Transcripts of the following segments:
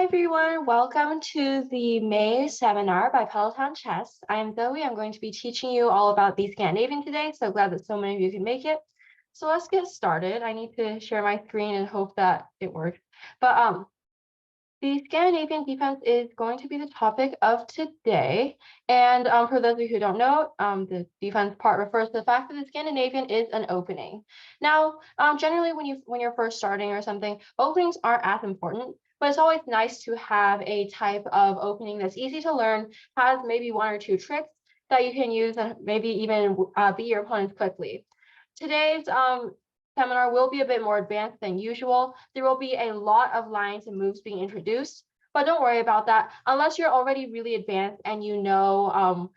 Hi everyone, welcome to the May seminar by Puddletown Chess. I'm Zoe. I'm going to be teaching you all about the Scandinavian today, so glad that so many of you can make it. So let's get started. I need to share my screen and hope that it works. But the Scandinavian defense is going to be the topic of today. And for those of you who don't know, the defense part refers to the fact that the Scandinavian is an opening. Now, generally when you're first starting or something, openings aren't as important, but it's always nice to have a type of opening that's easy to learn, has maybe one or two tricks that you can use and maybe even beat your opponents quickly. Today's seminar will be a bit more advanced than usual. There will be a lot of lines and moves being introduced, but don't worry about that unless you're already really advanced and you know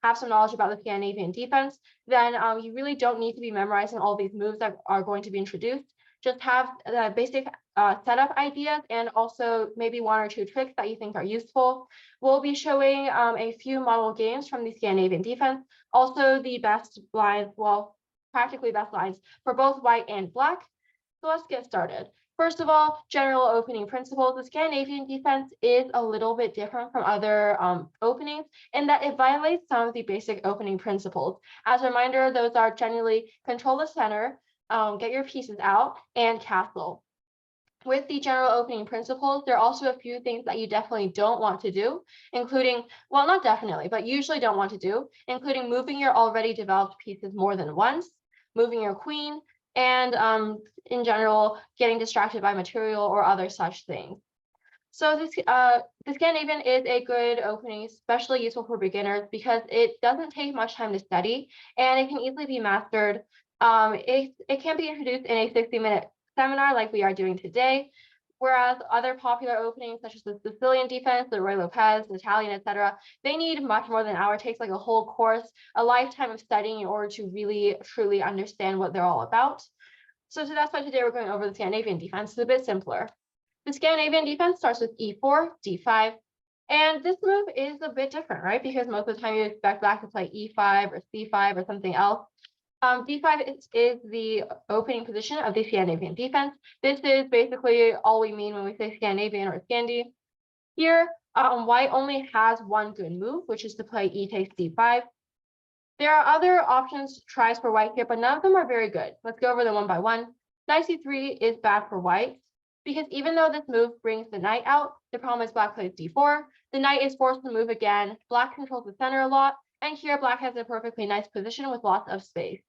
have some knowledge about the Scandinavian defense. Then you really don't need to be memorizing all these moves that are going to be introduced. Just have the basic setup ideas and also maybe one or two tricks that you think are useful. We'll be showing a few model games from the Scandinavian defense, also the best lines, well, practically best lines for both white and black. So let's get started. First of all, general opening principles. The Scandinavian defense is a little bit different from other openings in that it violates some of the basic opening principles. As a reminder, those are generally control the center, get your pieces out, and castle. With the general opening principles, there are also a few things that you definitely don't want to do, including, well, not definitely, but usually don't want to do, including moving your already developed pieces more than once, moving your queen, and in general, getting distracted by material or other such things. So the Scandinavian is a good opening, especially useful for beginners because it doesn't take much time to study and it can easily be mastered. It can be introduced in a 60-minute seminar like we are doing today, whereas other popular openings such as the Sicilian defense, the Roy Lopez, the Italian, etc., they need much more than an hour. It takes like a whole course, a lifetime of studying in order to really truly understand what they're all about. So that's why today we're going over the Scandinavian defense. It's a bit simpler. The Scandinavian defense starts with e4, d5, and this move is a bit different, right? Because most of the time you expect black to play e5 or c5 or something else. D5 is the opening position of the Scandinavian defense. This is basically all we mean when we say Scandinavian or Scandi. Here, white only has one good move, which is to play e takes d5. There are other options, tries for white here, but none of them are very good. Let's go over them one by one. Knight c3 is bad for white because even though this move brings the knight out, the problem is black plays d4. The knight is forced to move again. Black controls the center a lot, and here black has a perfectly nice position with lots of space.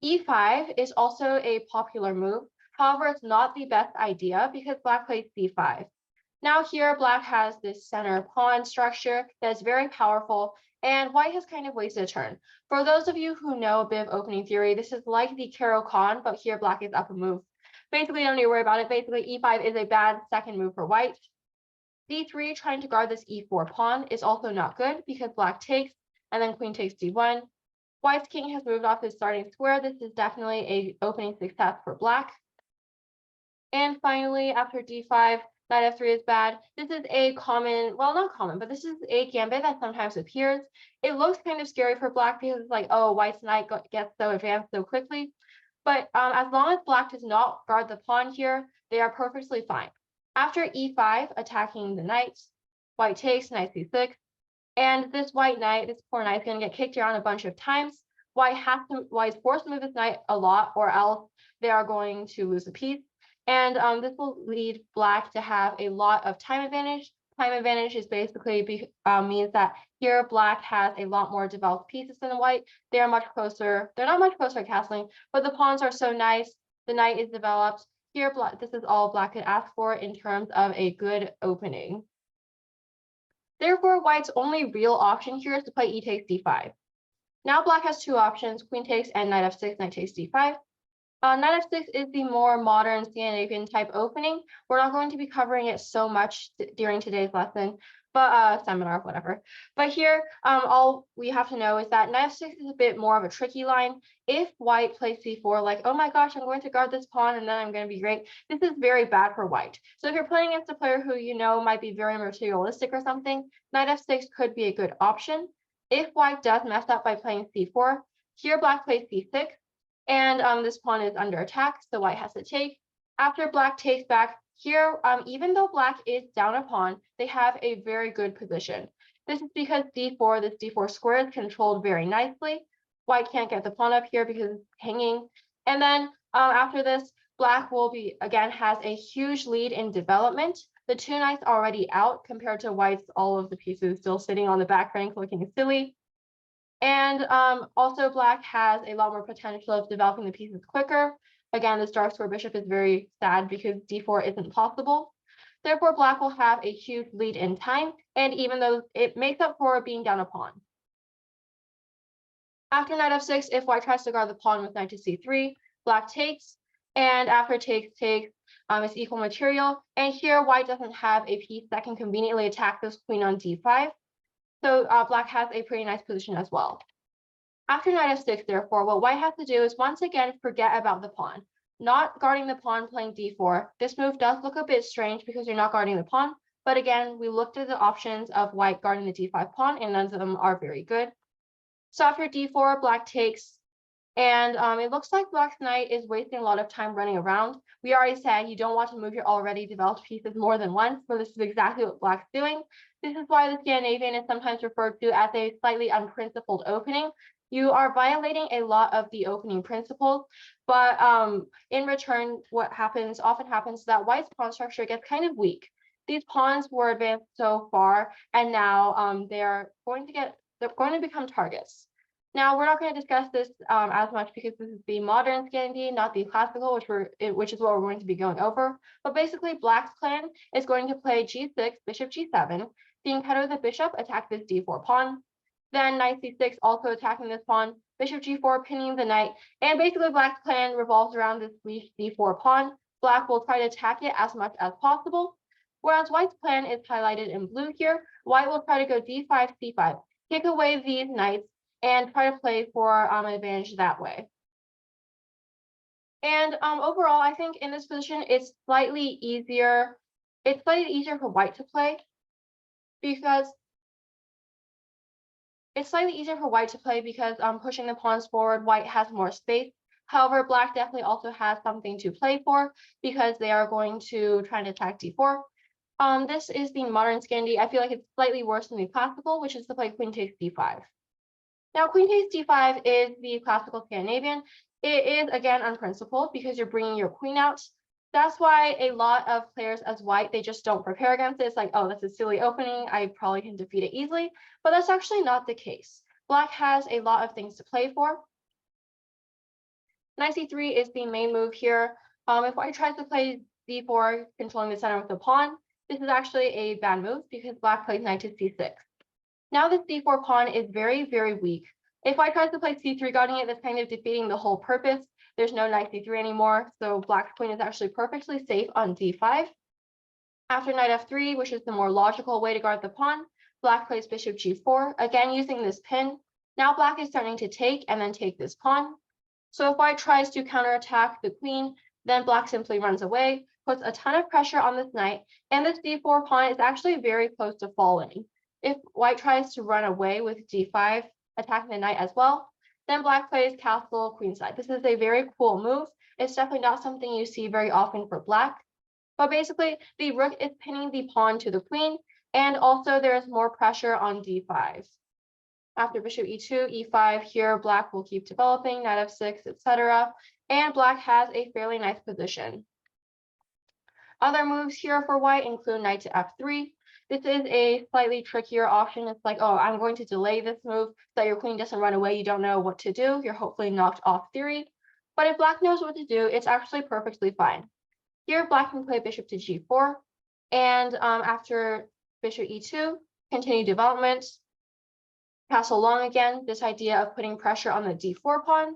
E5 is also a popular move. However, it's not the best idea because black plays c5. Now here, black has this center pawn structure that is very powerful, and white has kind of wasted a turn. For those of you who know a bit of opening theory, this is like the Caro-Kann, but here black is up a move. Basically, don't need to worry about it. Basically, e5 is a bad second move for white. d3, trying to guard this e4 pawn, is also not good because black takes, and then queen takes d1. White's king has moved off his starting square. This is definitely an opening success for black. And finally, after d5, knight f3 is bad. This is a common, well, not common, but this is a gambit that sometimes appears. It looks kind of scary for black because it's like, oh, white's knight gets so advanced so quickly. But as long as black does not guard the pawn here, they are perfectly fine. After e5, attacking the knight, white takes, knight c6. And this white knight, this poor knight, is going to get kicked around a bunch of times. White is forced to move this knight a lot, or else they are going to lose a piece. And this will lead black to have a lot of time advantage. Time advantage is basically means that here black has a lot more developed pieces than the white. They are much closer. They're not much closer to castling, but the pawns are so nice. The knight is developed. Here, this is all black could ask for in terms of a good opening. Therefore, white's only real option here is to play e takes d5. Now black has two options, queen takes and knight f6, knight takes d5. Knight f6 is the more modern Scandinavian type opening. We're not going to be covering it so much during today's lesson, but seminar, whatever. But here, all we have to know is that knight f6 is a bit more of a tricky line. If white plays c4, like, oh my gosh, I'm going to guard this pawn and then I'm going to be great, this is very bad for white. So if you're playing against a player who you know might be very materialistic or something, knight f6 could be a good option. If white does mess up by playing c4, here black plays c6. And this pawn is under attack, so white has to take. After black takes back here, even though black is down a pawn, they have a very good position. This is because d4, this d4 square is controlled very nicely. White can't get the pawn up here because it's hanging. And then after this, black will be, again, has a huge lead in development. The two knights already out compared to white's all of the pieces still sitting on the back rank looking silly. And also black has a lot more potential of developing the pieces quicker. Again, this dark square bishop is very sad because d4 isn't possible. Therefore, black will have a huge lead in time, and even though it makes up for being down a pawn. After knight f6, if white tries to guard the pawn with knight to c3, black takes, and after takes, it's equal material. And here, white doesn't have a piece that can conveniently attack this queen on d5. So black has a pretty nice position as well. After knight f6, therefore, what white has to do is once again forget about the pawn. Not guarding the pawn, playing d4. This move does look a bit strange because you're not guarding the pawn. But again, we looked at the options of white guarding the d5 pawn, and none of them are very good. So after d4, black takes. And it looks like black's knight is wasting a lot of time running around. We already said you don't want to move your already developed pieces more than once, but this is exactly what black's doing. This is why the Scandinavian is sometimes referred to as a slightly unprincipled opening. You are violating a lot of the opening principles, but in return, what often happens is that white's pawn structure gets kind of weak. These pawns were advanced so far, and now they're going to become targets. Now, we're not going to discuss this as much because this is the modern Scandinavian, not the classical, which is what we're going to be going over. But basically, black's plan is going to play g6, bishop g7, seeing kind of the bishop attack this d4 pawn. Then knight c6 also attacking this pawn, bishop g4 pinning the knight, and basically black's plan revolves around this weak d4 pawn. Black will try to attack it as much as possible, whereas white's plan is highlighted in blue here. White will try to go d5, c5, kick away these knights, and try to play for an advantage that way. And overall, I think in this position, it's slightly easier. It's slightly easier for white to play because pushing the pawns forward, white has more space. However, black definitely also has something to play for because they are going to try to attack d4. This is the modern Scandi. I feel like it's slightly worse than the classical, which is to play queen takes d5. Now, queen takes d5 is the classical Scandinavian. It is, again, unprincipled because you're bringing your queen out. That's why a lot of players as white, they just don't prepare against it. It's like, oh, that's a silly opening. I probably can defeat it easily. But that's actually not the case. Black has a lot of things to play for. Knight c3 is the main move here. If white tries to play d4, controlling the center with the pawn, this is actually a bad move because black plays knight to c6. Now this d4 pawn is very, very weak. If white tries to play c3 guarding it, that's kind of defeating the whole purpose. There's no knight c3 anymore, so black's queen is actually perfectly safe on d5. After knight f3, which is the more logical way to guard the pawn, black plays bishop g4, again using this pin. Now black is starting to take and then take this pawn. So if white tries to counterattack the queen, then black simply runs away, puts a ton of pressure on this knight, and this d4 pawn is actually very close to falling. If white tries to run away with d5, attacking the knight as well, then black plays castle queenside. This is a very cool move. It's definitely not something you see very often for black. But basically, the rook is pinning the pawn to the queen, and also there is more pressure on d5. After bishop e2, e5, here black will keep developing, knight f6, etc. And black has a fairly nice position. Other moves here for white include knight to f3. This is a slightly trickier option. It's like, oh, I'm going to delay this move so that your queen doesn't run away. You don't know what to do. You're hopefully knocked off theory. But if black knows what to do, it's actually perfectly fine. Here, black can play bishop to g4. And after bishop e2, continue development. Castle long again, this idea of putting pressure on the d4 pawn.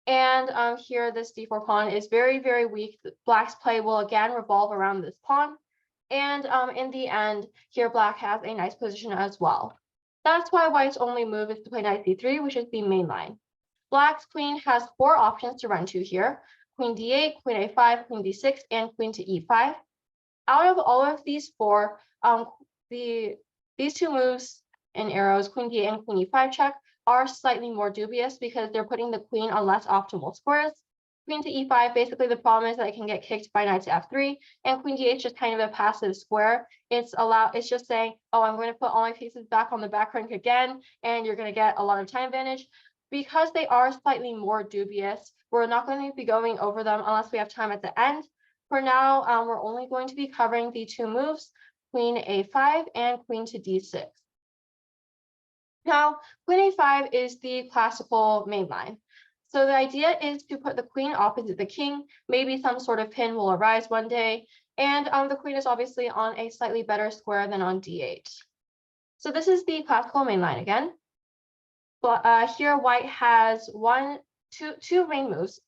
And here, this d4 pawn is very, very weak. Black's play will again revolve around this pawn. And in the end, here black has a nice position as well. That's why white's only move is to play knight c3, which is the main line. Black's queen has 4 options to run to here: queen d8, queen a5, queen d6, and queen to e5. Out of all of these 4, these 2 moves in arrows, queen d8 and queen e5 check, are slightly more dubious because they're putting the queen on less optimal squares. Queen to e5, basically the problem is that it can get kicked by knight to f3, and queen d8 is just kind of a passive square. It's just saying, oh, I'm going to put all my pieces back on the back rank again, and you're going to get a lot of time advantage. Because they are slightly more dubious, we're not going to be going over them unless we have time at the end. For now, we're only going to be covering the two moves, queen a5 and queen to d6. Now, queen a5 is the classical main line. So the idea is to put the queen opposite the king. Maybe some sort of pin will arise one day. And the queen is obviously on a slightly better square than on d8. So this is the classical main line again. But here white has two main moves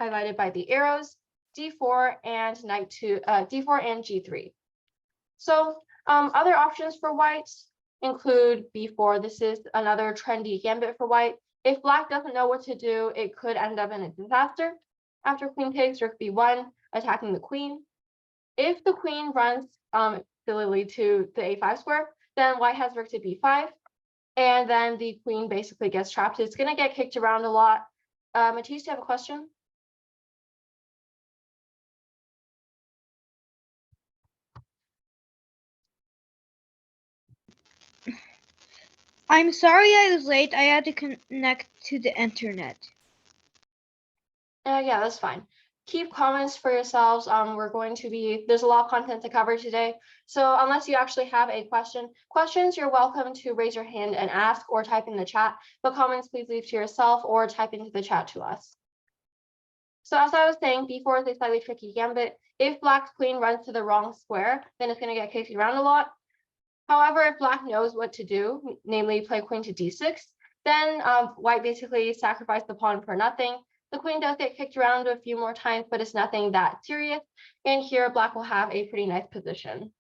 highlighted by the arrows, d4 and knight to d4 and g3. So other options for white include b4. This is another trendy gambit for white. If black doesn't know what to do, it could end up in a disaster. After queen takes, rook b1, attacking the queen. If the queen runs sillily to the a5 square, then white has rook to b5, and then the queen basically gets trapped. It's going to get kicked around a lot. Matisse, do you have a question? I'm sorry I was late. I had to connect to the internet. Yeah, that's fine. Keep comments for yourselves. There's a lot of content to cover today. So unless you actually have a questions, you're welcome to raise your hand and ask or type in the chat. But comments, please leave to yourself or type into the chat to us. So as I was saying, b4 is a slightly tricky gambit. If black's queen runs to the wrong square, then it's going to get kicked around a lot. However, if black knows what to do, namely play queen to d6, then white basically sacrificed the pawn for nothing. The queen does get kicked around a few more times, but it's nothing that serious. And here black will have a pretty nice position.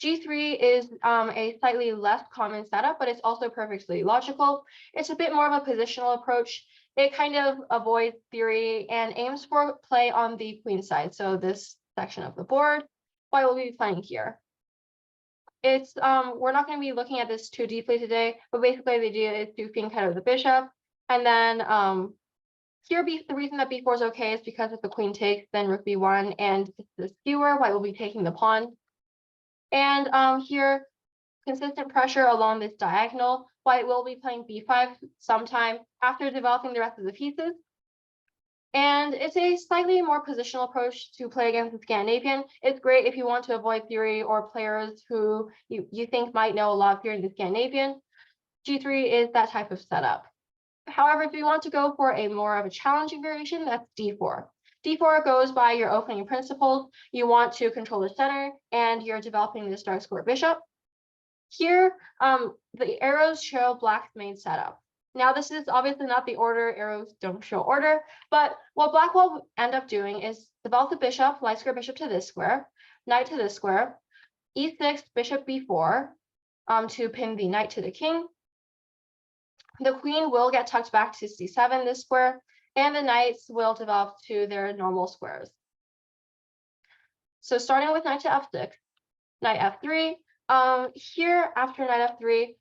G3 is a slightly less common setup, but it's also perfectly logical. It's a bit more of a positional approach. It kind of avoids theory and aims for play on the queen side. So this section of the board, white will be playing here. It's we're not going to be looking at this too deeply today, but basically the idea is to fiend counter the bishop. And then here the reason that b4 is okay is because if the queen takes, then rook b1 and it's the skewer, white will be taking the pawn. And here, consistent pressure along this diagonal, white will be playing b5 sometime after developing the rest of the pieces. And it's a slightly more positional approach to play against the Scandinavian. It's great if you want to avoid theory or players who you think might know a lot of theory in the Scandinavian. G3 is that type of setup. However, if you want to go for a more of a challenging variation, that's d4. d4 goes by your opening principles. You want to control the center, and you're developing this dark square bishop. Here, the arrows show black's main setup. Now, this is obviously not the order. Arrows don't show order, but what black will end up doing is develop the bishop, light square bishop to this square, knight to this square, e6, bishop b4, to pin the knight to the king. The queen will get tucked back to c7, this square, and the knights will develop to their normal squares. So starting with knight to f6, knight f3. Here, after knight f3,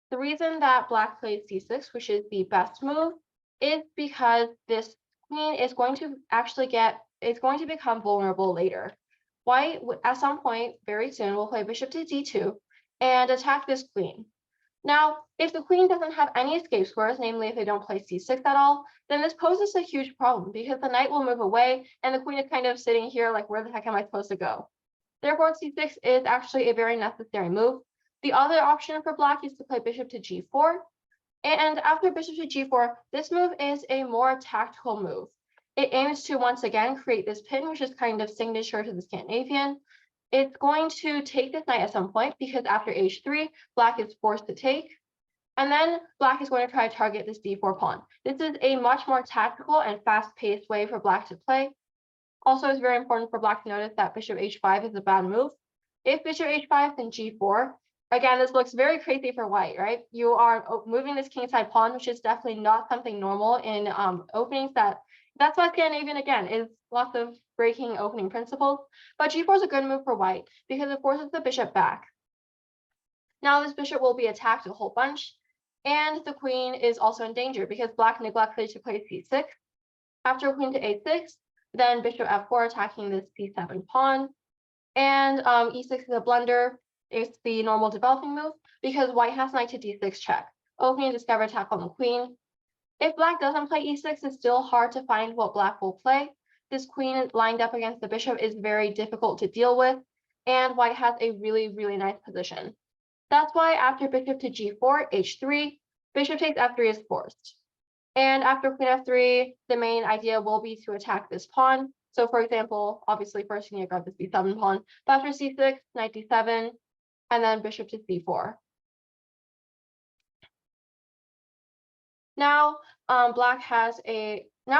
the reason that black plays c6, which is the best move, is because this queen is going to become vulnerable later. White, at some point very soon, will play bishop to d2 and attack this queen. Now, if the queen doesn't have any escape squares, namely if they don't play c6 at all, then this poses a huge problem because the knight will move away and the queen is kind of sitting here like, where the heck am I supposed to go? Therefore, c6 is actually a very necessary move. The other option for black is to play bishop to g4. And after bishop to g4, this move is a more tactical move. It aims to once again create this pin, which is kind of signature to the Scandinavian. It's going to take this knight at some point because after h3, black is forced to take. And then black is going to try to target this d4 pawn. This is a much more tactical and fast-paced way for black to play. Also, it's very important for black to notice that bishop h5 is a bad move. If bishop h5, then g4. Again, this looks very crazy for white, right? You are moving this kingside pawn, which is definitely not something normal in openings. That's why Scandinavian, again, is lots of breaking opening principles. But g4 is a good move for white because it forces the bishop back. Now this bishop will be attacked a whole bunch. And the queen is also in danger because black neglected to play c6. After queen to a6, then bishop f4 attacking this c7 pawn. And e6 is a blunder. It's the normal developing move because white has knight to d6 check, opening discover attack on the queen. If black doesn't play e6, it's still hard to find what black will play. This queen lined up against the bishop is very difficult to deal with, and white has a really, really nice position. That's why after bishop to g4, h3, bishop takes f3 is forced. And after queen f3, the main idea will be to attack this pawn. So for example, obviously first you need to grab this b7 pawn, but after c6, knight d7, and then bishop to c4. Now, now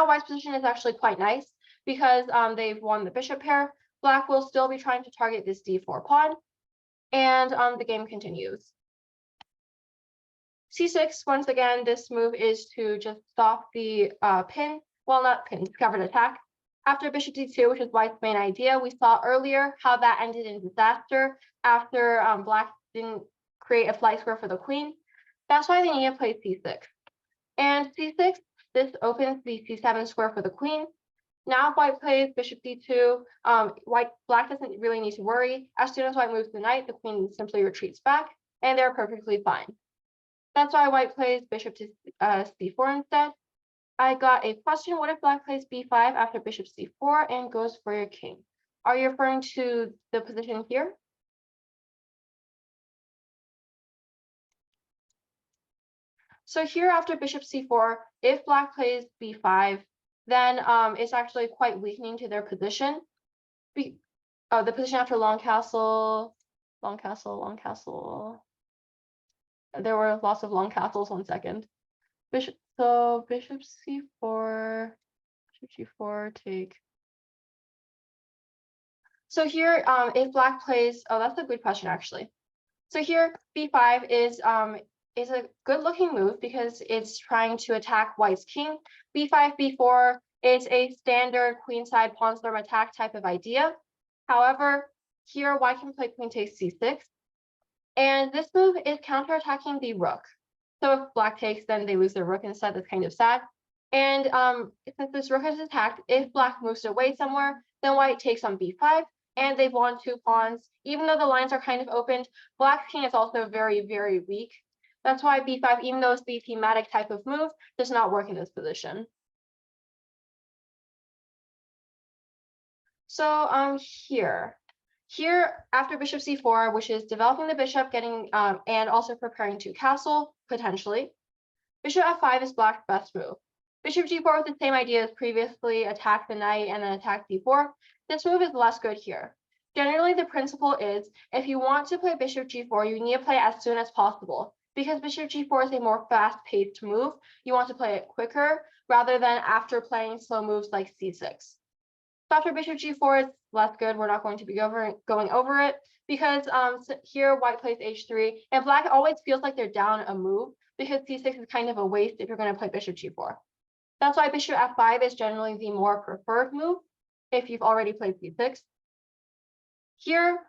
white's position is actually quite nice because they've won the bishop pair. Black will still be trying to target this d4 pawn, and the game continues. c6, once again, this move is to just stop the discovered attack. After bishop d2, which is white's main idea, we saw earlier how that ended in disaster after black didn't create a flight square for the queen. That's why they need to play c6. And c6, this opens the c7 square for the queen. Now if white plays bishop d2, black doesn't really need to worry. As soon as white moves the knight, the queen simply retreats back, and they're perfectly fine. That's why white plays bishop to c4 instead. I got a question, what if black plays b5 after bishop c4 and goes for your king? Are you referring to the position here? So here after bishop c4, if black plays b5, then it's actually quite weakening to their position. The position after long castle. There were lots of long castles, 1 second. Bishop c4, bishop g4, take. So here, if black plays, that's a good question actually. So here, b5 is a good looking move because it's trying to attack white's king. b5, b4 is a standard queenside pawn storm attack type of idea. However, here white can play queen takes c6. And this move is counterattacking the rook. So if black takes, then they lose their rook instead. That's kind of sad. And since this rook is attacked, if black moves away somewhere, then white takes on b5, and they've won 2 pawns. Even though the lines are kind of opened, black's king is also very, very weak. That's why b5, even though it's the thematic type of move, does not work in this position. So here after bishop c4, which is developing the bishop, getting and also preparing to castle potentially, bishop f5 is black's best move. Bishop g4 with the same idea as previously, attack the knight and then attack d4. This move is less good here. Generally, the principle is if you want to play bishop g4, you need to play as soon as possible. Because bishop g4 is a more fast-paced move, you want to play it quicker rather than after playing slow moves like c6. So after bishop g4 is less good. We're not going to be going over it because here white plays h3, and black always feels like they're down a move because c6 is kind of a waste if you're going to play bishop g4. That's why bishop f5 is generally the more preferred move if you've already played c6. Here,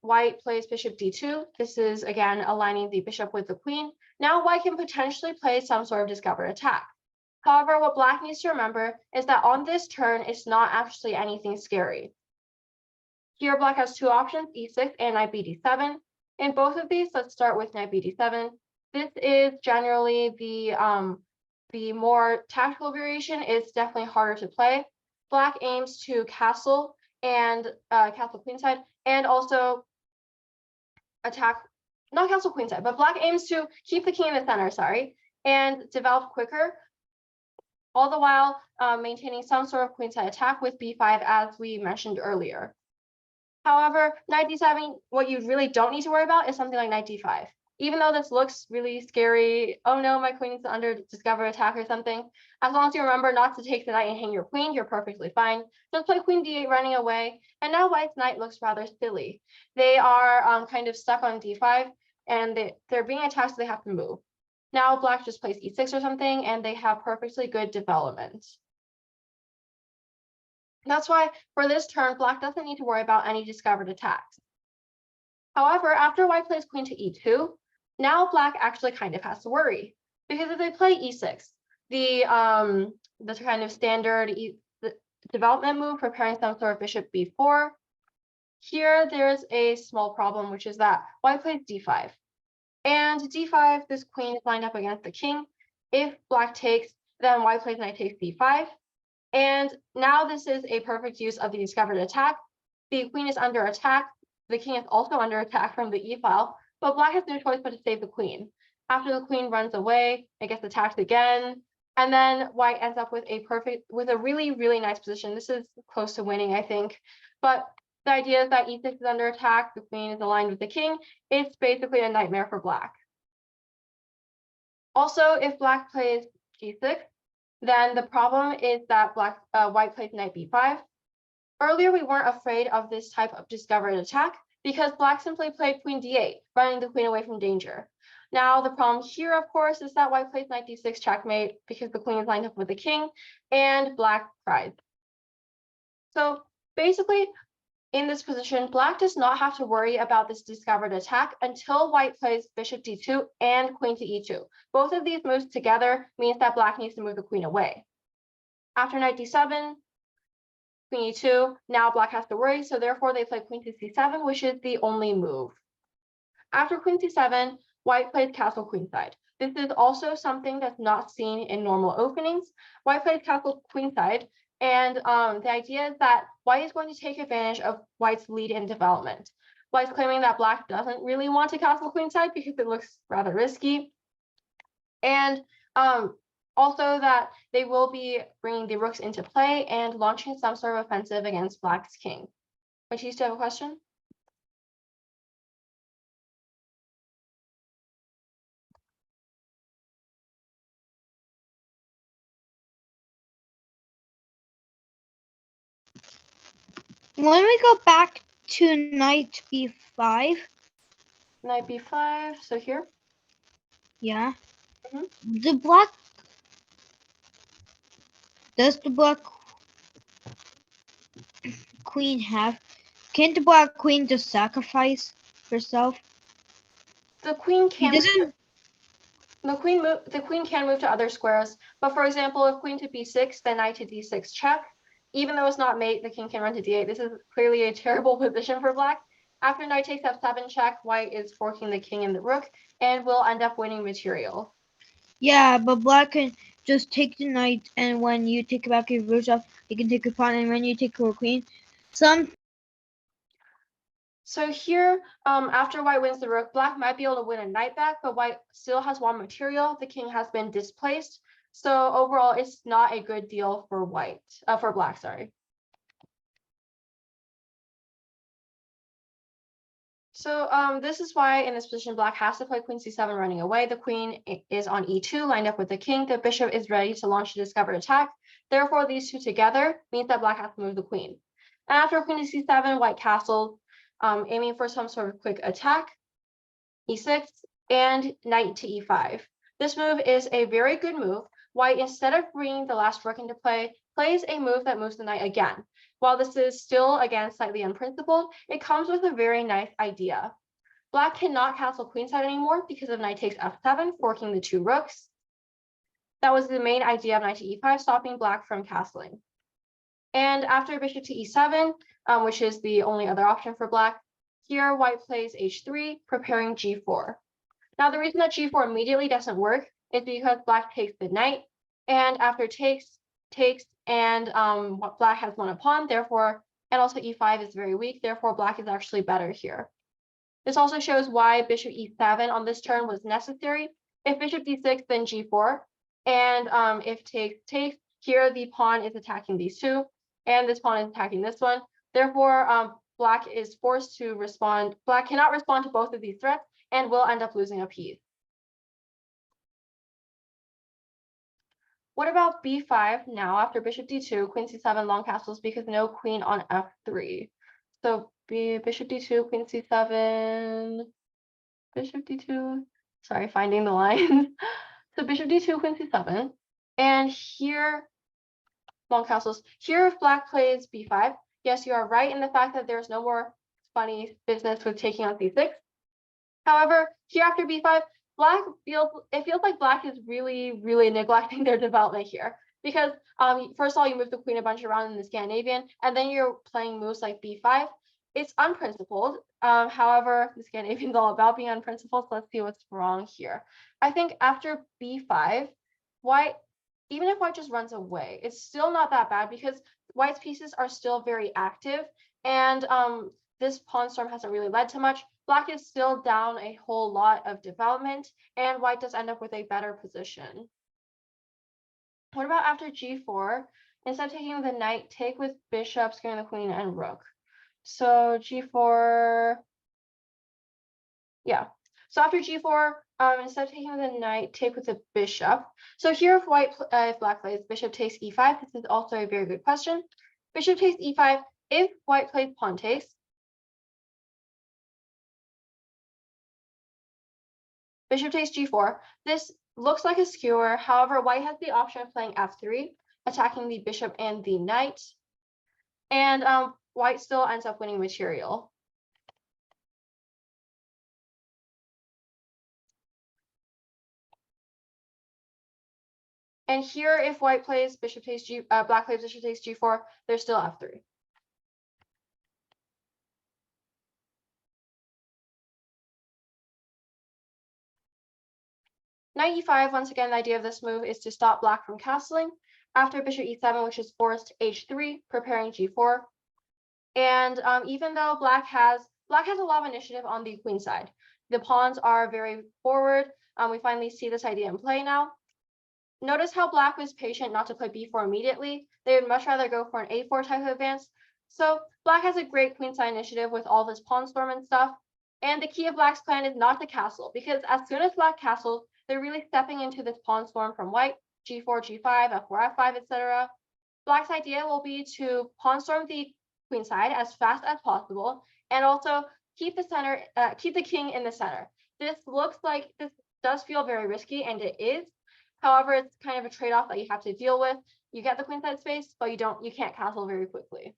white plays bishop d2. This is, again, aligning the bishop with the queen. Now white can potentially play some sort of discovered attack. However, what black needs to remember is that on this turn, it's not actually anything scary. Here, black has 2 options, e6 and knight bd7. In both of these, let's start with knight bd7. This is generally the more tactical variation. It's definitely harder to play. Black aims to castle and castle queenside, and also attack, not castle queenside, but black aims to keep the king in the center, and develop quicker, all the while maintaining some sort of queenside attack with b5 as we mentioned earlier. However, knight d7, what you really don't need to worry about is something like knight d5. Even though this looks really scary, oh no, my queen's under discovered attack or something, as long as you remember not to take the knight and hang your queen, you're perfectly fine. Just play queen d8 running away, and now white's knight looks rather silly. They are kind of stuck on d5, and they're being attacked, so they have to move. Now black just plays e6 or something, and they have perfectly good development. That's why for this turn, black doesn't need to worry about any discovered attacks. However, after white plays queen to e2, Now black actually kind of has to worry, because if they play e6, the kind of standard the development move, preparing some sort of bishop b4, here there's a small problem, which is that white plays d5. And d5, this queen is lined up against the king. If black takes, then white plays knight takes d5. And now this is a perfect use of the discovered attack. The queen is under attack. The king is also under attack from the e file, but black has no choice but to save the queen. After the queen runs away, it gets attacked again. And then white ends up with a really, really nice position. This is close to winning, I think. But the idea is that e6 is under attack, the queen is aligned with the king. It's basically a nightmare for black. Also, if black plays g6, then the problem is that white plays knight b5. Earlier, we weren't afraid of this type of discovered attack because black simply played queen d8, running the queen away from danger. Now, the problem here, of course, is that white plays knight d6 checkmate because the queen is lined up with the king, and black cries. So basically, in this position, black does not have to worry about this discovered attack until white plays bishop d2 and queen to e2. Both of these moves together means that black needs to move the queen away. After knight d7, queen e2, now black has to worry, so therefore they play queen to c7, which is the only move. After queen c7, white plays castle queenside. This is also something that's not seen in normal openings. White plays castle queenside, and the idea is that white is going to take advantage of white's lead in development. White's claiming that black doesn't really want to castle queenside because it looks rather risky. And also that they will be bringing the rooks into play and launching some sort of offensive against black's king. Matisse, do you have a question? When we go back to knight b5. Knight b5, so here? Yeah. Mm-hmm. Does the black queen have? Can't the black queen just sacrifice herself? The queen He can doesn't. the queen can move to other squares, but for example, if queen to b6, then knight to d6 check. Even though it's not mate, the king can run to d8. This is clearly a terrible position for black. After knight takes f7 check, white is forking the king and the rook and will end up winning material. Yeah, but black can just take the knight, and when you take back your rook off, you can take your pawn, and when you take your queen, So here, after white wins the rook, black might be able to win a knight back, but white still has one material. The king has been displaced. So overall, it's not a good deal for black, sorry. So this is why in this position, black has to play queen c7 running away. The queen is on e2, lined up with the king. The bishop is ready to launch a discovered attack. Therefore, these two together means that black has to move the queen. And after queen to c7, white castles, aiming for some sort of quick attack, e6, and knight to e5. This move is a very good move. White, instead of bringing the last rook into play, plays a move that moves the knight again. While this is still, again, slightly unprincipled, it comes with a very nice idea. Black cannot castle queenside anymore because of knight takes f7, forking the two rooks. That was the main idea of knight to e5, stopping black from castling. And after bishop to e7, which is the only other option for black, here white plays h3, preparing g4. Now, the reason that g4 immediately doesn't work is because black takes the knight, and after takes, and black has won a pawn, therefore, and also e5 is very weak, therefore black is actually better here. This also shows why bishop e7 on this turn was necessary. If bishop d6, then g4, and if takes, here the pawn is attacking these two, and this pawn is attacking this one. Therefore, black is forced to respond. Black cannot respond to both of these threats and will end up losing a piece. What about b5 now after bishop d2, queen c7, long castles because no queen on f3. So bishop d2, queen c7, bishop d2. Sorry, finding the line. So bishop d2, queen c7, and here long castles. Here, if black plays b5, yes, you are right in the fact that there's no more funny business with taking on c6. However, here after b5, it feels like black is really neglecting their development here. Because first of all, you move the queen a bunch around in the Scandinavian, and then you're playing moves like b5. It's unprincipled. However, the Scandinavian's all about being unprincipled, so let's see what's wrong here. I think after b5, white, even if white just runs away, it's still not that bad because white's pieces are still very active, and this pawn storm hasn't really led to much. Black is still down a whole lot of development, and white does end up with a better position. What about after g4? Instead of taking the knight, take with bishop, scaring the queen, and rook. So g4, yeah. So after g4, instead of taking the knight, take with the bishop. So here, if black plays bishop takes e5, this is also a very good question. Bishop takes e5. If white plays pawn takes, bishop takes g4. This looks like a skewer. However, white has the option of playing f3, attacking the bishop and the knight. And white still ends up winning material. And here, if white plays bishop takes black plays bishop takes g4, there's still f3. Knight e5, once again, the idea of this move is to stop black from castling. After bishop e7, which is forced h3, preparing g4. And even though black has a lot of initiative on the queen side, the pawns are very forward. We finally see this idea in play now. Notice how black was patient not to play b4 immediately. They would much rather go for an a4 type of advance. So black has a great queenside initiative with all this pawn storm and stuff. And the key of black's plan is not to castle, because as soon as black castles, they're really stepping into this pawn storm from white, g4, g5, f4, f5, etc. Black's idea will be to pawn storm the queen side as fast as possible, and also keep the king in the center. This does feel very risky, and it is. However, it's kind of a trade-off that you have to deal with. You get the queenside space, but you can't castle very quickly.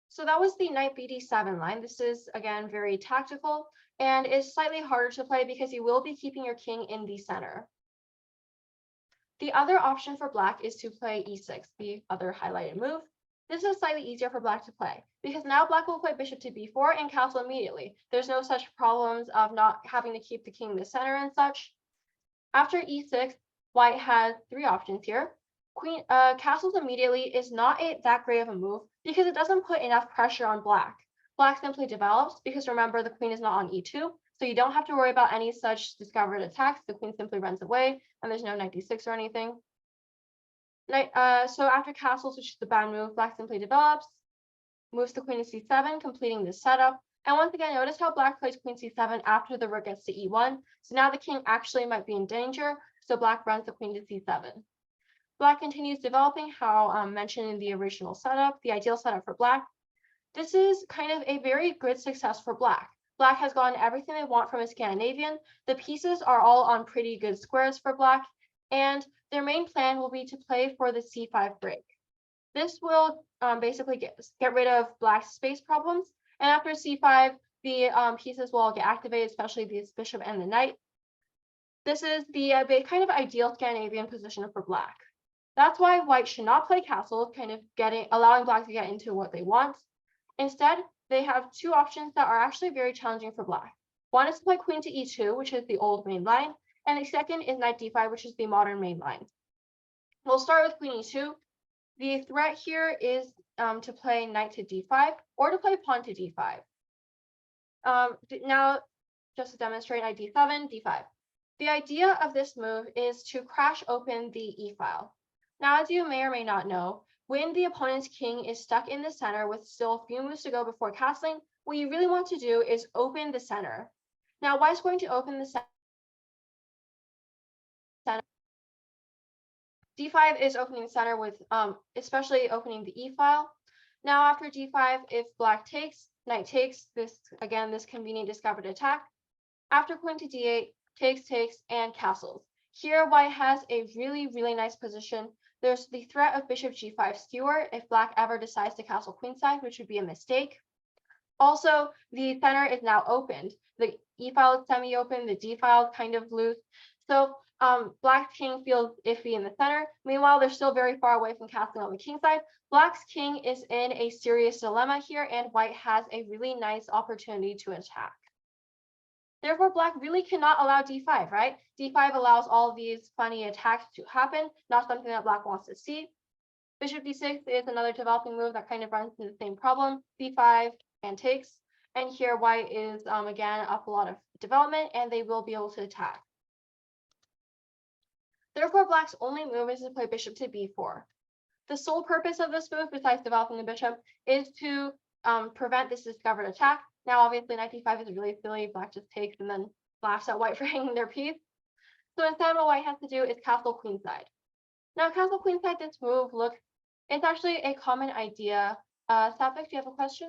So that was the knight bd7 line. This is, again, very tactical and is slightly harder to play because you will be keeping your king in the center. The other option for black is to play e6, the other highlighted move. This is slightly easier for black to play because now black will play bishop to b4 and castle immediately. There's no such problems of not having to keep the king in the center and such. After e6, white has three options here. Queen castles immediately is not that great of a move because it doesn't put enough pressure on black. Black simply develops because remember the queen is not on e2, so you don't have to worry about any such discovered attacks. The queen simply runs away and there's no knight d6 or anything. So after castles, which is the bad move, black simply develops, moves the queen to c7, completing this setup. And once again, notice how black plays queen c7 after the rook gets to e1. So now the king actually might be in danger, so black runs the queen to c7. Black continues developing how mentioned in the original setup, the ideal setup for black. This is kind of a very good success for black. Black has gotten everything they want from a Scandinavian. The pieces are all on pretty good squares for black, and their main plan will be to play for the c5 break. This will basically get rid of black's space problems, and after c5, the pieces will all get activated, especially this bishop and the knight. This is the kind of ideal Scandinavian position for black. That's why white should not play castle, kind of allowing black to get into what they want. Instead, they have two options that are actually very challenging for black. One is to play queen to e2, which is the old main line, and the second is knight d5, which is the modern main line. We'll start with queen e2. The threat here is to play knight to d5 or to play pawn to d5. Now, just to demonstrate knight d7, d5. The idea of this move is to crash open the e-file. Now, as you may or may not know, when the opponent's king is stuck in the center with still a few moves to go before castling, what you really want to do is open the center. Now, white's going to open the center. d5 is opening the center with especially opening the e-file. Now, after d5, if black takes, knight takes, this convenient discovered attack. After queen to d8, takes, and castles. Here, white has a really nice position. There's the threat of bishop g5 skewer if black ever decides to castle queenside, which would be a mistake. Also, the center is now opened. The E file is semi-open, the D file is kind of loose. So Black's king feels iffy in the center. Meanwhile, they're still very far away from castling on the king side. Black's king is in a serious dilemma here, and White has a really nice opportunity to attack. Therefore, Black really cannot allow d5, right? d5 allows all these funny attacks to happen, not something that Black wants to see. Bishop d6 is another developing move that kind of runs into the same problem. b5 and takes. And here White is, again, up a lot of development, and they will be able to attack. Therefore, Black's only move is to play bishop to b4. The sole purpose of this move, besides developing the bishop, is to prevent this discovered attack. Now, obviously, knight d5 is really silly. Black just takes and then laughs at White for hanging their piece. So instead, what White has to do is castle queenside. Now, castle queenside, this move, look, it's actually a common idea. Sapik, do you have a question?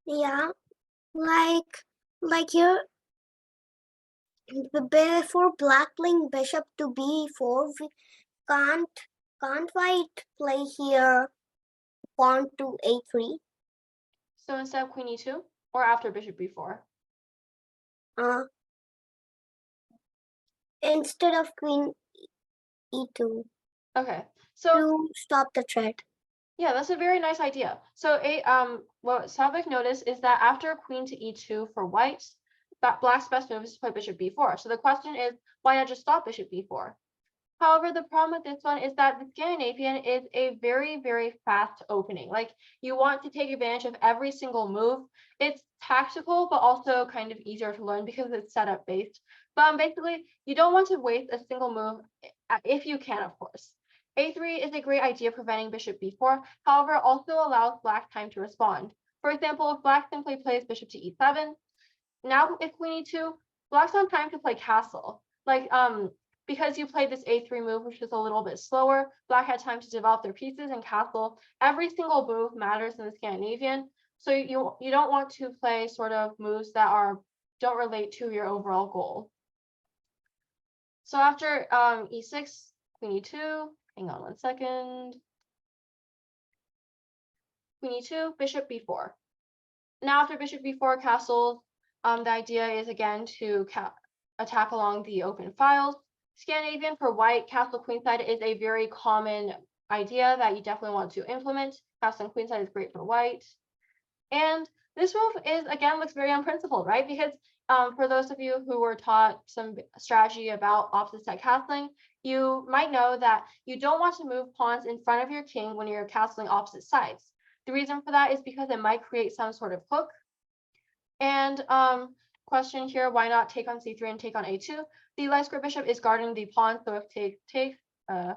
Yeah, like here, before Black playing bishop to b4, we can't White play here pawn to a3? So instead of queen e2 or after bishop b4? Instead of queen e2. Okay, so to stop the threat. Yeah, that's a very nice idea. So what Savik noticed is that after queen to e2 for White, Black's best move is to play bishop b4. So the question is, why not just stop bishop b4? However, the problem with this one is that the Scandinavian is a very, very fast opening. Like, you want to take advantage of every single move. It's tactical, but also kind of easier to learn because it's setup based. But basically, you don't want to waste a single move if you can, of course. A3 is a great idea preventing bishop b4, however, also allows Black time to respond. For example, if Black simply plays bishop to e7, now if queen e2, Black's on time to play castle. Like, because you played this a3 move, which is a little bit slower, Black had time to develop their pieces and castle. Every single move matters in the Scandinavian, so you don't want to play sort of moves that don't relate to your overall goal. So after e6, queen e2, hang on one second. Queen e2, bishop b4. Now after bishop b4 castles, the idea is again to attack along the open files. Scandinavian for White, castle queenside is a very common idea that you definitely want to implement. Castle queenside is great for White. And this move is, again, looks very unprincipled, right? Because for those of you who were taught some strategy about opposite side castling, you might know that you don't want to move pawns in front of your king when you're castling opposite sides. The reason for that is because it might create some sort of hook. And question here, why not take on c3 and take on a2? The light square bishop is guarding the pawn, so if takes, this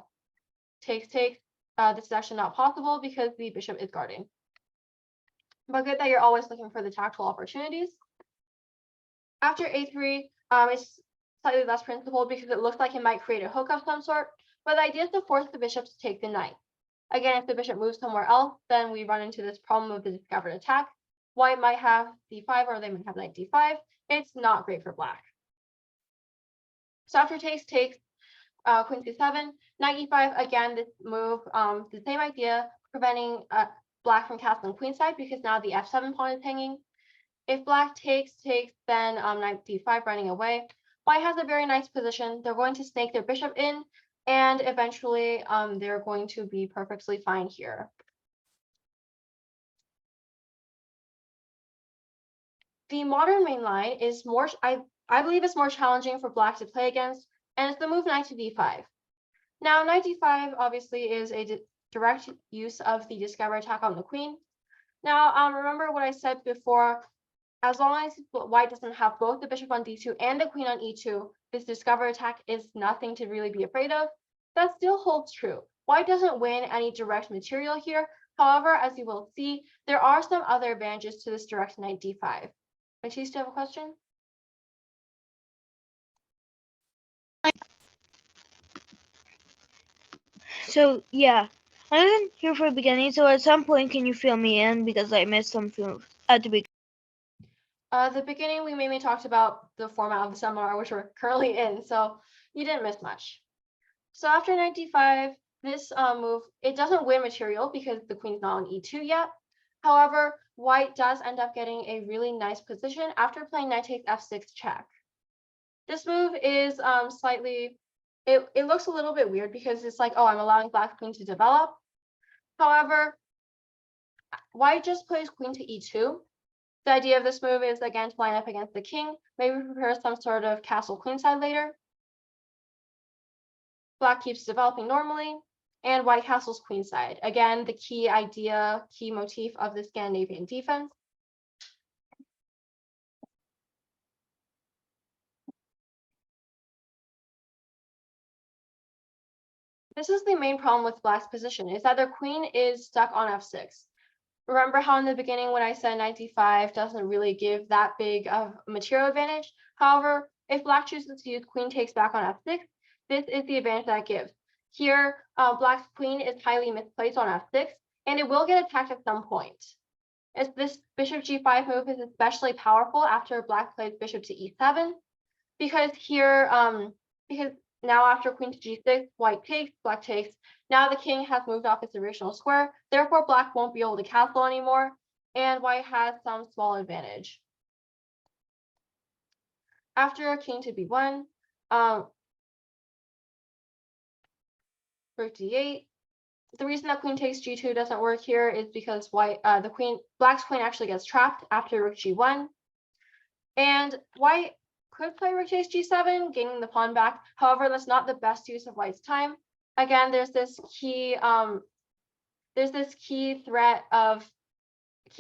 is actually not possible because the bishop is guarding. But good that you're always looking for the tactical opportunities. After a3, it's slightly less principled because it looks like it might create a hook of some sort, but the idea is to force the bishop to take the knight. Again, if the bishop moves somewhere else, then we run into this problem of the discovered attack. White might have d5 or they might have knight d5. It's not great for Black. So after takes, queen c7, knight e5, again, this move, the same idea, preventing Black from castling queenside because now the f7 pawn is hanging. If Black takes, then knight d5 running away. White has a very nice position. They're going to snake their bishop in, and eventually they're going to be perfectly fine here. The modern main line is more, I believe it's more challenging for Black to play against, and it's the move knight to d5. Now, knight d5 obviously is a direct use of the discover attack on the queen. Now, remember what I said before, as long as White doesn't have both the bishop on d2 and the queen on e2, this discover attack is nothing to really be afraid of. That still holds true. White doesn't win any direct material here. However, as you will see, there are some other advantages to this direct knight d5. Matisse, do you have a question? So yeah, I wasn't here for the beginning. So at some point, can you fill me in because I missed some at the beginning? The beginning, we mainly talked about the format of the seminar, which we're currently in, so you didn't miss much. So after knight d5, this move, it doesn't win material because the queen's not on e2 yet. However, white does end up getting a really nice position after playing knight takes f6 check. This move is slightly, it looks a little bit weird because it's like, oh, I'm allowing black queen to develop. However, white just plays queen to e2. The idea of this move is, again, to line up against the king, maybe prepare some sort of castle queenside later. Black keeps developing normally, and white castles queenside. Again, the key idea, key motif of the Scandinavian defense. This is the main problem with black's position, is that their queen is stuck on f6. Remember how in the beginning when I said knight d5 doesn't really give that big of a material advantage? However, if black chooses to use queen takes back on f6, this is the advantage that it gives. Here, black's queen is highly misplaced on f6, and it will get attacked at some point. As this bishop g5 move is especially powerful after black plays bishop to e7, because here, because now after queen to g6, white takes, black takes. Now the king has moved off its original square, therefore black won't be able to castle anymore, and white has some small advantage. After king to b1, rook d8. The reason that queen takes g2 doesn't work here is because black's queen actually gets trapped after rook g1, and white could play rook takes g7, gaining the pawn back. However, that's not the best use of white's time. Again, there's this key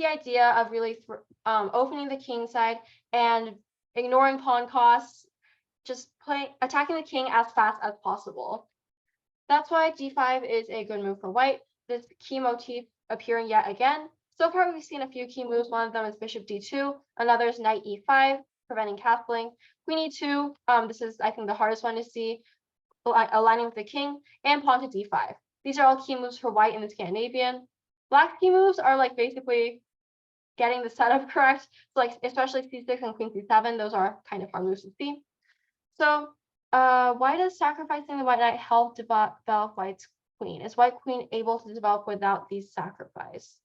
idea of really opening the king side and ignoring pawn costs, just attacking the king as fast as possible. That's why d5 is a good move for white. This key motif appearing yet again. So far, we've seen a few key moves. One of them is bishop d2. Another is knight e5, preventing castling. Queen e2. This is, I think, the hardest one to see, aligning with the king, and pawn to d5. These are all key moves for white in the Scandinavian. Black key moves are like basically getting the setup correct. So like especially c6 and queen c7, those are kind of hard moves to see. So why does sacrificing the white knight help develop white's queen? Is white queen able to develop without these sacrifice?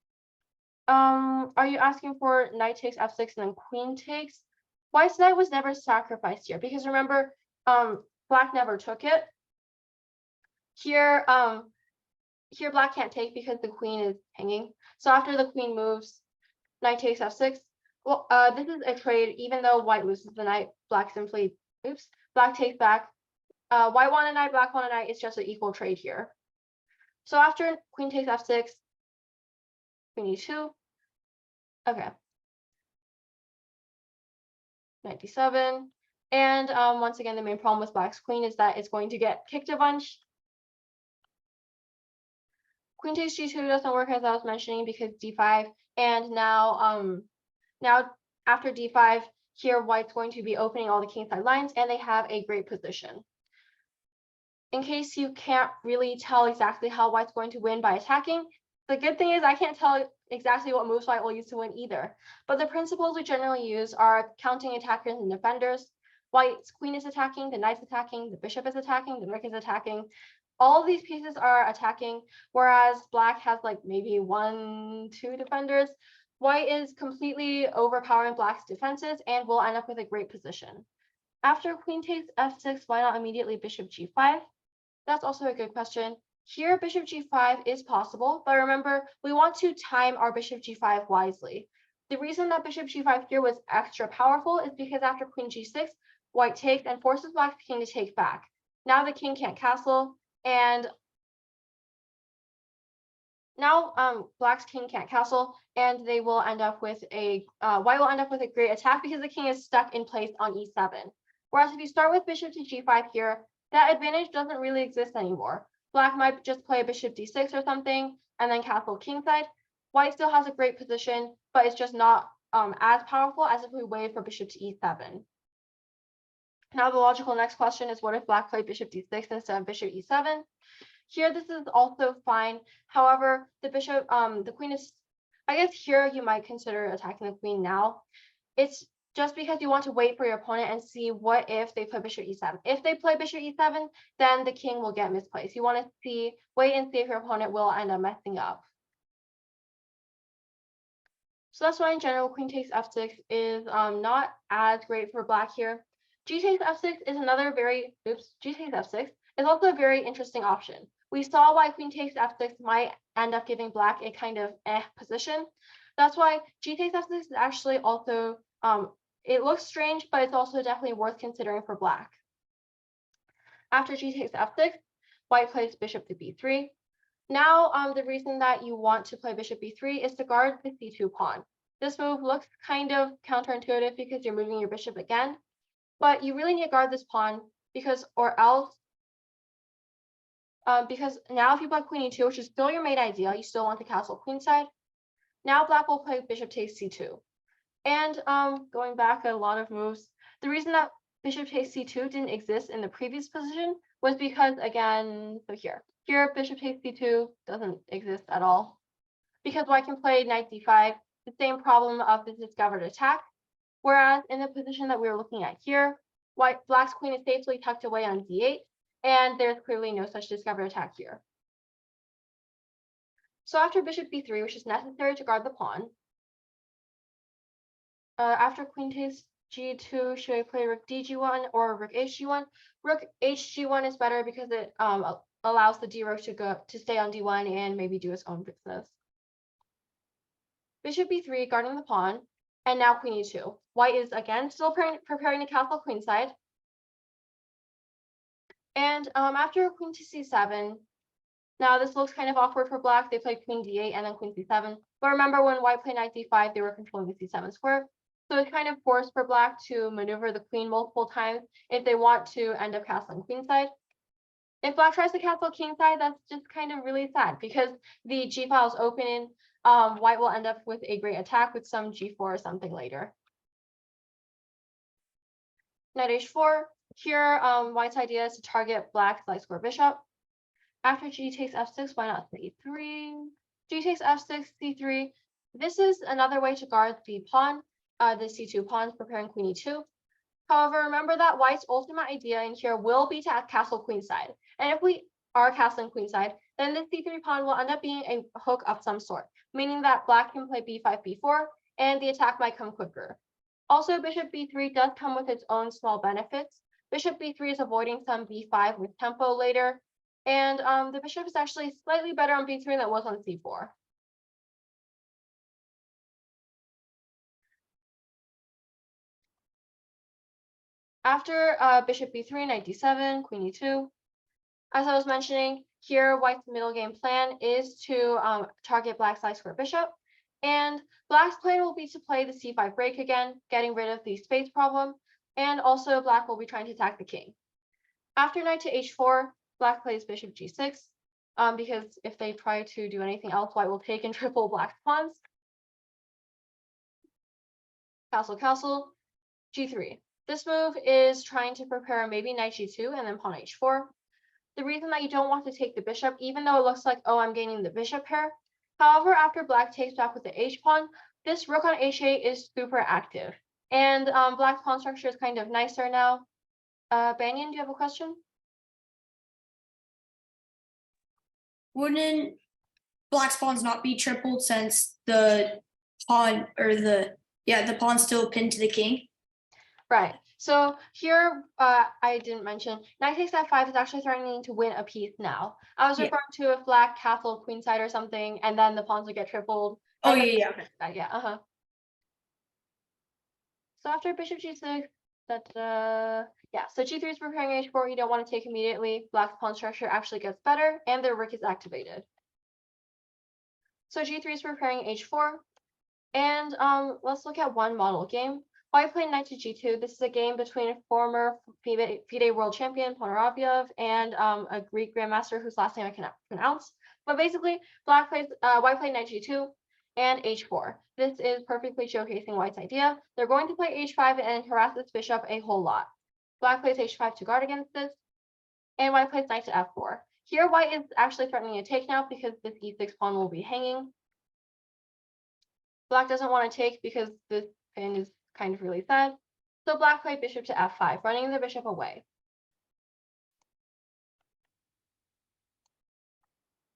Are you asking for knight takes f6 and then queen takes? White's knight was never sacrificed here because remember, black never took it. Here, here black can't take because the queen is hanging. So after the queen moves, knight takes f6. Well, this is a trade. Even though white loses the knight, black simply, black takes back. White won a knight, black won a knight. It's just an equal trade here. So after queen takes f6, queen e2. Okay. Knight d7. And once again, the main problem with black's queen is that it's going to get kicked a bunch. Queen takes g2 doesn't work, as I was mentioning, because d5. And now, now after d5, here white's going to be opening all the kingside lines, and they have a great position. In case you can't really tell exactly how white's going to win by attacking, the good thing is I can't tell exactly what moves white will use to win either. But the principles we generally use are counting attackers and defenders. White's queen is attacking, the knight's attacking, the bishop is attacking, the rook is attacking. All of these pieces are attacking, whereas black has like maybe 1-2 defenders. White is completely overpowering black's defenses and will end up with a great position. After queen takes f6, why not immediately bishop g5? That's also a good question. Here, bishop g5 is possible, but remember, we want to time our bishop g5 wisely. The reason that bishop g5 here was extra powerful is because after queen g6, white takes and forces black's king to take back. Now the king can't castle, and now black's king can't castle, and they will end up with white will end up with a great attack because the king is stuck in place on e7. Whereas if you start with bishop to g5 here, that advantage doesn't really exist anymore. Black might just play bishop d6 or something and then castle kingside. White still has a great position, but it's just not as powerful as if we wait for bishop to e7. Now the logical next question is, what if black played bishop d6 instead of bishop e7? Here this is also fine. However, the queen is, I guess here you might consider attacking the queen now. It's just because you want to wait for your opponent and see what if they play bishop e7. If they play bishop e7, then the king will get misplaced. You want to wait and see if your opponent will end up messing up. So that's why in general, queen takes f6 is not as great for black here. G takes f6 is another G takes f6 is also a very interesting option. We saw why queen takes f6 might end up giving black a kind of position. That's why G takes f6 is actually also, it looks strange, but it's also definitely worth considering for black. After G takes f6, white plays bishop to b3. Now, the reason that you want to play bishop b3 is to guard the c2 pawn. This move looks kind of counterintuitive because you're moving your bishop again, but you really need to guard this pawn because now if you play queen e2, which is still your mate idea, you still want the castle queenside. Now black will play bishop takes c2. And going back a lot of moves, the reason that bishop takes c2 didn't exist in the previous position was because, again, so here bishop takes c2 doesn't exist at all. Because white can play knight d5, the same problem of the discovered attack. Whereas in the position that we were looking at here, black's queen is safely tucked away on d8, and there's clearly no such discovered attack here. So after bishop b3, which is necessary to guard the pawn, after queen takes g2, should I play rook dg1 or rook hg1? Rook hg1 is better because it allows the d rook to stay on d1 and maybe do its own business. Bishop b3, guarding the pawn, and now queen e2. White is again still preparing to castle queenside. And after queen to c7, now this looks kind of awkward for black. They played queen d8 and then queen c7. But remember when white played knight d5, they were controlling the c7 square. So it's kind of forced for black to maneuver the queen multiple times if they want to end up castling queenside. If black tries to castle kingside, that's just kind of really sad because the g file is open. White will end up with a great attack with some g4 or something later. Knight h4. Here, white's idea is to target black's light square bishop. After g takes f6, why not c3? G takes f6, c3. This is another way to guard the pawn, the c2 pawns, preparing queen e2. However, remember that white's ultimate idea in here will be to castle queenside. And if we are castling queenside, then the c3 pawn will end up being a hook of some sort, meaning that black can play b5, b4, and the attack might come quicker. Also, bishop b3 does come with its own small benefits. Bishop b3 is avoiding some b5 with tempo later, and the bishop is actually slightly better on b3 than it was on c4. After bishop b3, knight d7, queen e2. As I was mentioning, here white's middle game plan is to target black's light square bishop. And black's plan will be to play the c5 break again, getting rid of the space problem. And also black will be trying to attack the king. After knight to h4, black plays bishop g6, because if they try to do anything else, white will take and triple black's pawns. Castle, castle, g3. This move is trying to prepare maybe knight g2 and then pawn h4. The reason that you don't want to take the bishop, even though it looks like, oh, I'm gaining the bishop here. However, after black takes back with the h pawn, this rook on h8 is super active. And black's pawn structure is kind of nicer now. Banyan, do you have a question? Wouldn't black's pawns not be tripled since the pawn or the pawn's still pinned to the king? Right. So here, I didn't mention, knight takes f5 is actually threatening to win a piece now. I was referring to if black castled queenside or something, and then the pawns would get tripled. Oh, yeah. So after bishop g6, so g3 is preparing h4. You don't want to take immediately. Black's pawn structure actually gets better, and the rook is activated. So g3 is preparing h4, and let's look at one model game. White played knight to g2. This is a game between former FIDE world champion Ponoraviev and a Greek grandmaster whose last name I cannot pronounce. But basically, white played knight g2 and h4. This is perfectly showcasing white's idea. They're going to play h5 and harass this bishop a whole lot. Black plays h5 to guard against this, and white plays knight to f4. Here, white is actually threatening a take now because this e6 pawn will be hanging. Black doesn't want to take because this pin is kind of really sad. So black played bishop to f5, running the bishop away.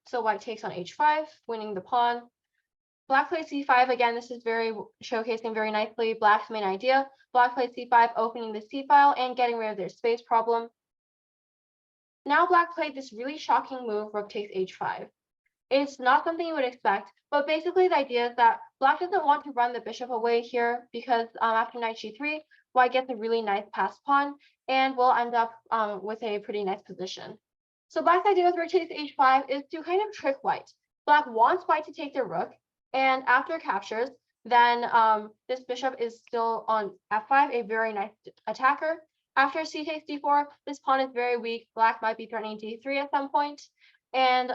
So white takes on h5, winning the pawn. Black plays c5. Again, this is showcasing very nicely black's main idea. Black plays c5, opening the c file and getting rid of their space problem. Now black played this really shocking move, rook takes h5. It's not something you would expect, but basically the idea is that black doesn't want to run the bishop away here because after knight g3, white gets a really nice passed pawn and will end up with a pretty nice position. So black's idea with rook takes h5 is to kind of trick white. Black wants white to take their rook, and after captures, then this bishop is still on f5, a very nice attacker. After c takes d4, this pawn is very weak. Black might be threatening d3 at some point, and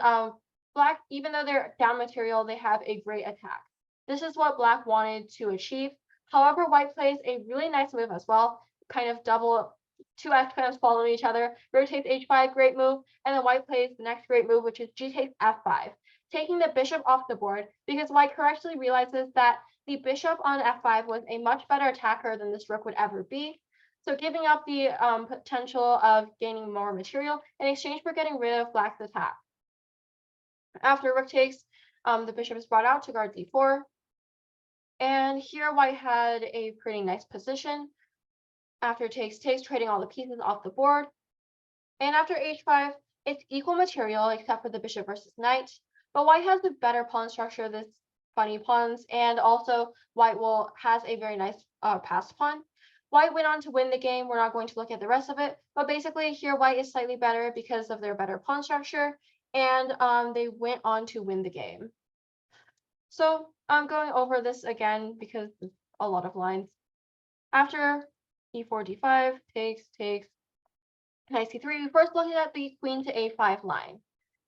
black, even though they're down material, they have a great attack. This is what black wanted to achieve. However, white plays a really nice move as well, kind of double, two f-clamps following each other. Rook takes h5, great move, and then white plays the next great move, which is g takes f5, taking the bishop off the board because white correctly realizes that the bishop on f5 was a much better attacker than this rook would ever be. So giving up the potential of gaining more material in exchange for getting rid of black's attack. After rook takes, the bishop is brought out to guard d4. And here white had a pretty nice position. After takes, trading all the pieces off the board. And after h5, it's equal material except for the bishop versus knight. But white has a better pawn structure, this funny pawns, and also white has a very nice passed pawn. White went on to win the game. We're not going to look at the rest of it, but basically here white is slightly better because of their better pawn structure, and they went on to win the game. So I'm going over this again because it's a lot of lines. After e4, d5, takes, knight c3, we first looked at the queen to a5 line.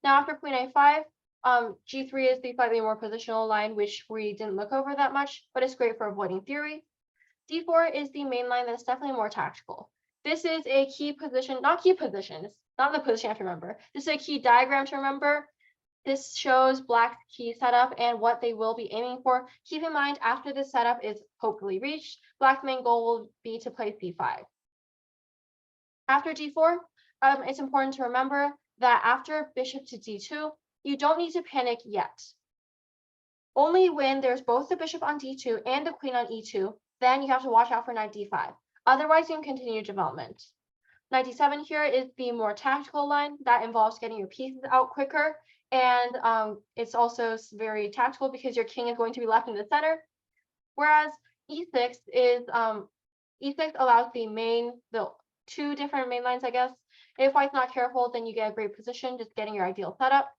Now after queen a5, g3 is the slightly more positional line, which we didn't look over that much, but it's great for avoiding theory. d4 is the main line that's definitely more tactical. This is a key position, not key position, it's not the position you have to remember. This is a key diagram to remember. This shows black's key setup and what they will be aiming for. Keep in mind, after this setup is hopefully reached, black's main goal will be to play c5. After d4, it's important to remember that after bishop to d2, you don't need to panic yet. Only when there's both the bishop on d2 and the queen on e2, then you have to watch out for knight d5. Otherwise, you can continue development. Knight d7 here is the more tactical line that involves getting your pieces out quicker. And it's also very tactical because your king is going to be left in the center. Whereas e6 is e6 allows the two different main lines, I guess. If white's not careful, then you get a great position, just getting your ideal setup.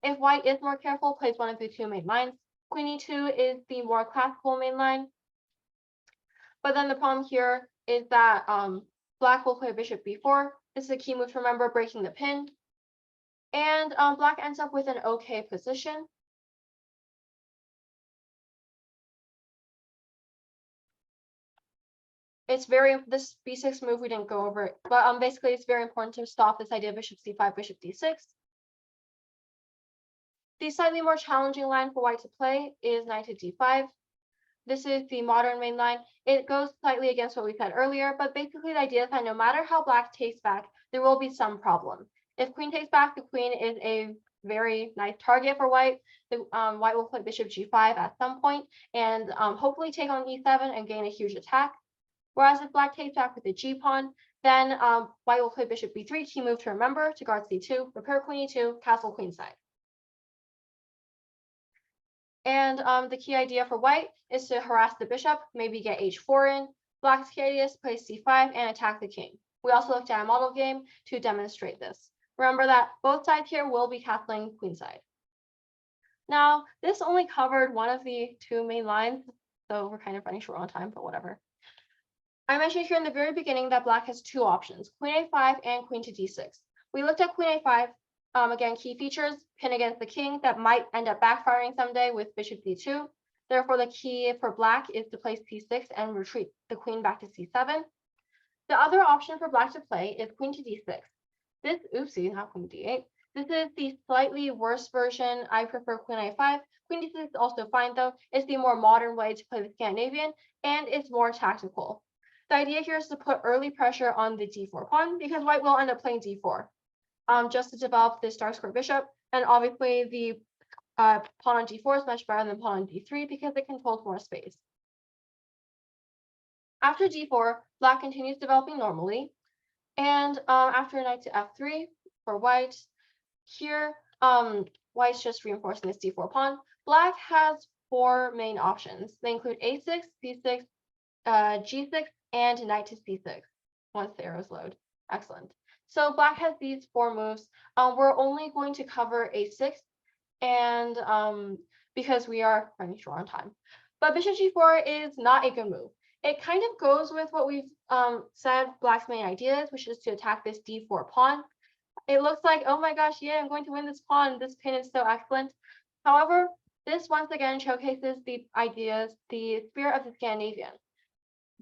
If white is more careful, plays one of the two main lines. Queen e2 is the more classical main line. But then the problem here is that black will play bishop b4. This is a key move to remember, breaking the pin. And black ends up with an okay position. This b6 move we didn't go over it, but basically it's very important to stop this idea of bishop c5, bishop d6. The slightly more challenging line for white to play is knight to d5. This is the modern main line. It goes slightly against what we said earlier, but basically the idea is that no matter how black takes back, there will be some problem. If queen takes back, the queen is a very nice target for white. White will play bishop g5 at some point and hopefully take on e7 and gain a huge attack. Whereas if black takes back with the g pawn, then white will play bishop b3, key move to remember, to guard c2, repair queen e2, castle queenside. And the key idea for white is to harass the bishop, maybe get h4 in. Black's key idea is to play c5 and attack the king. We also looked at a model game to demonstrate this. Remember that both sides here will be castling queenside. Now, this only covered one of the two main lines, so we're kind of running short on time, but whatever. I mentioned here in the very beginning that black has two options, queen a5 and queen to d6. We looked at queen a5. Again, key features, pin against the king that might end up backfiring someday with bishop d2. Therefore, the key for black is to play c6 and retreat the queen back to c7. The other option for black to play is queen to d6. This, oopsie, not queen d8. This is the slightly worse version. I prefer queen a5. Queen d6 is also fine though. It's the more modern way to play the Scandinavian, and it's more tactical. The idea here is to put early pressure on the d4 pawn because white will end up playing d4 just to develop this dark square bishop. And obviously the pawn on d4 is much better than pawn on d3 because it controls more space. After d4, black continues developing normally. And after knight to f3 for white, here white's just reinforcing this d4 pawn. Black has 4 main options. They include a6, b6, g6, and knight to c6 once the arrows load. Excellent. So black has these 4 moves. We're only going to cover a6 and because we are running short on time. But bishop g4 is not a good move. It kind of goes with what we've said black's main idea is, which is to attack this d4 pawn. It looks like, oh my gosh, yeah, I'm going to win this pawn. This pin is so excellent. However, this once again showcases the ideas, the spirit of the Scandinavian.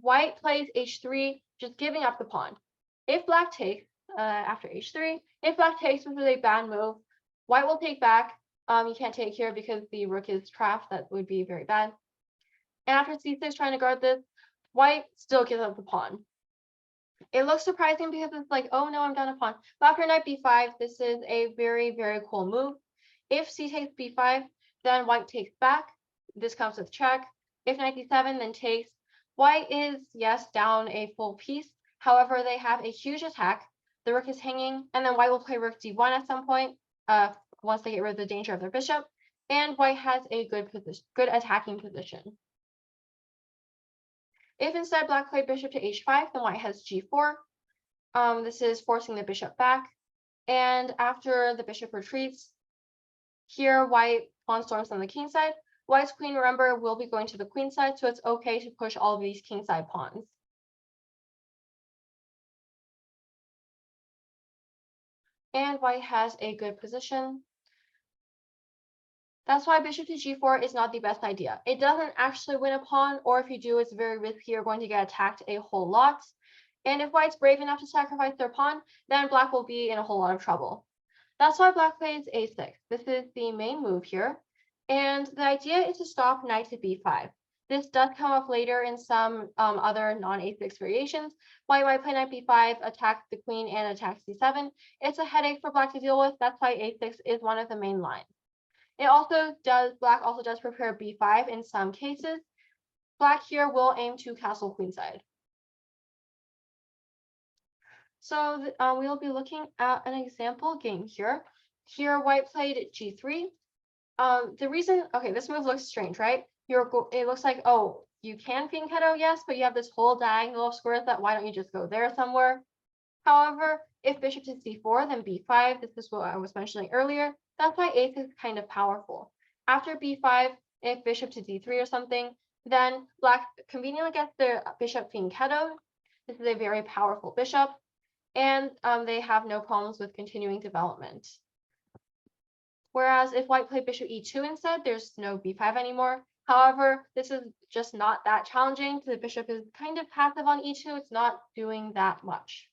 White plays h3, just giving up the pawn. If black takes, after h3, if black takes, which is a bad move, white will take back. You can't take here because the rook is trapped. That would be very bad. And after c6, trying to guard this, white still gives up the pawn. It looks surprising because it's like, oh no, I'm down a pawn. But after knight b5, this is a very, very cool move. If c takes b5, then white takes back. This comes with check. If knight d7, then takes. White is, yes, down a full piece. However, they have a huge attack. The rook is hanging, and then white will play rook d1 at some point, once they get rid of the danger of their bishop. And white has a good position, good attacking position. If instead black played bishop to h5, then white has g4. This is forcing the bishop back. And after the bishop retreats, here white pawn storms on the king side. White's queen, remember, will be going to the queen side, so it's okay to push all of these king side pawns. And white has a good position. That's why bishop to g4 is not the best idea. It doesn't actually win a pawn, or if you do, it's very risky. You're going to get attacked a whole lot. And if white's brave enough to sacrifice their pawn, then black will be in a whole lot of trouble. That's why black plays a6. This is the main move here. And the idea is to stop knight to b5. This does come up later in some other non-a6 variations. White might play knight b5, attack the queen, and attack c7. It's a headache for black to deal with. That's why a6 is one of the main lines. Black also does prepare b5 in some cases. Black here will aim to castle queenside. So we'll be looking at an example game here. Here, white played g3. The reason, okay, this move looks strange, right? It looks like, oh, you can fianchetto, yes, but you have this whole diagonal of squares that why don't you just go there somewhere? However, if bishop to c4, then b5, this is what I was mentioning earlier. That's why a6 is kind of powerful. After b5, if bishop to d3 or something, then black conveniently gets their bishop fianchettoed. This is a very powerful bishop, and they have no problems with continuing development. Whereas if white played bishop e2 instead, there's no b5 anymore. However, this is just not that challenging. The bishop is kind of passive on e2. It's not doing that much.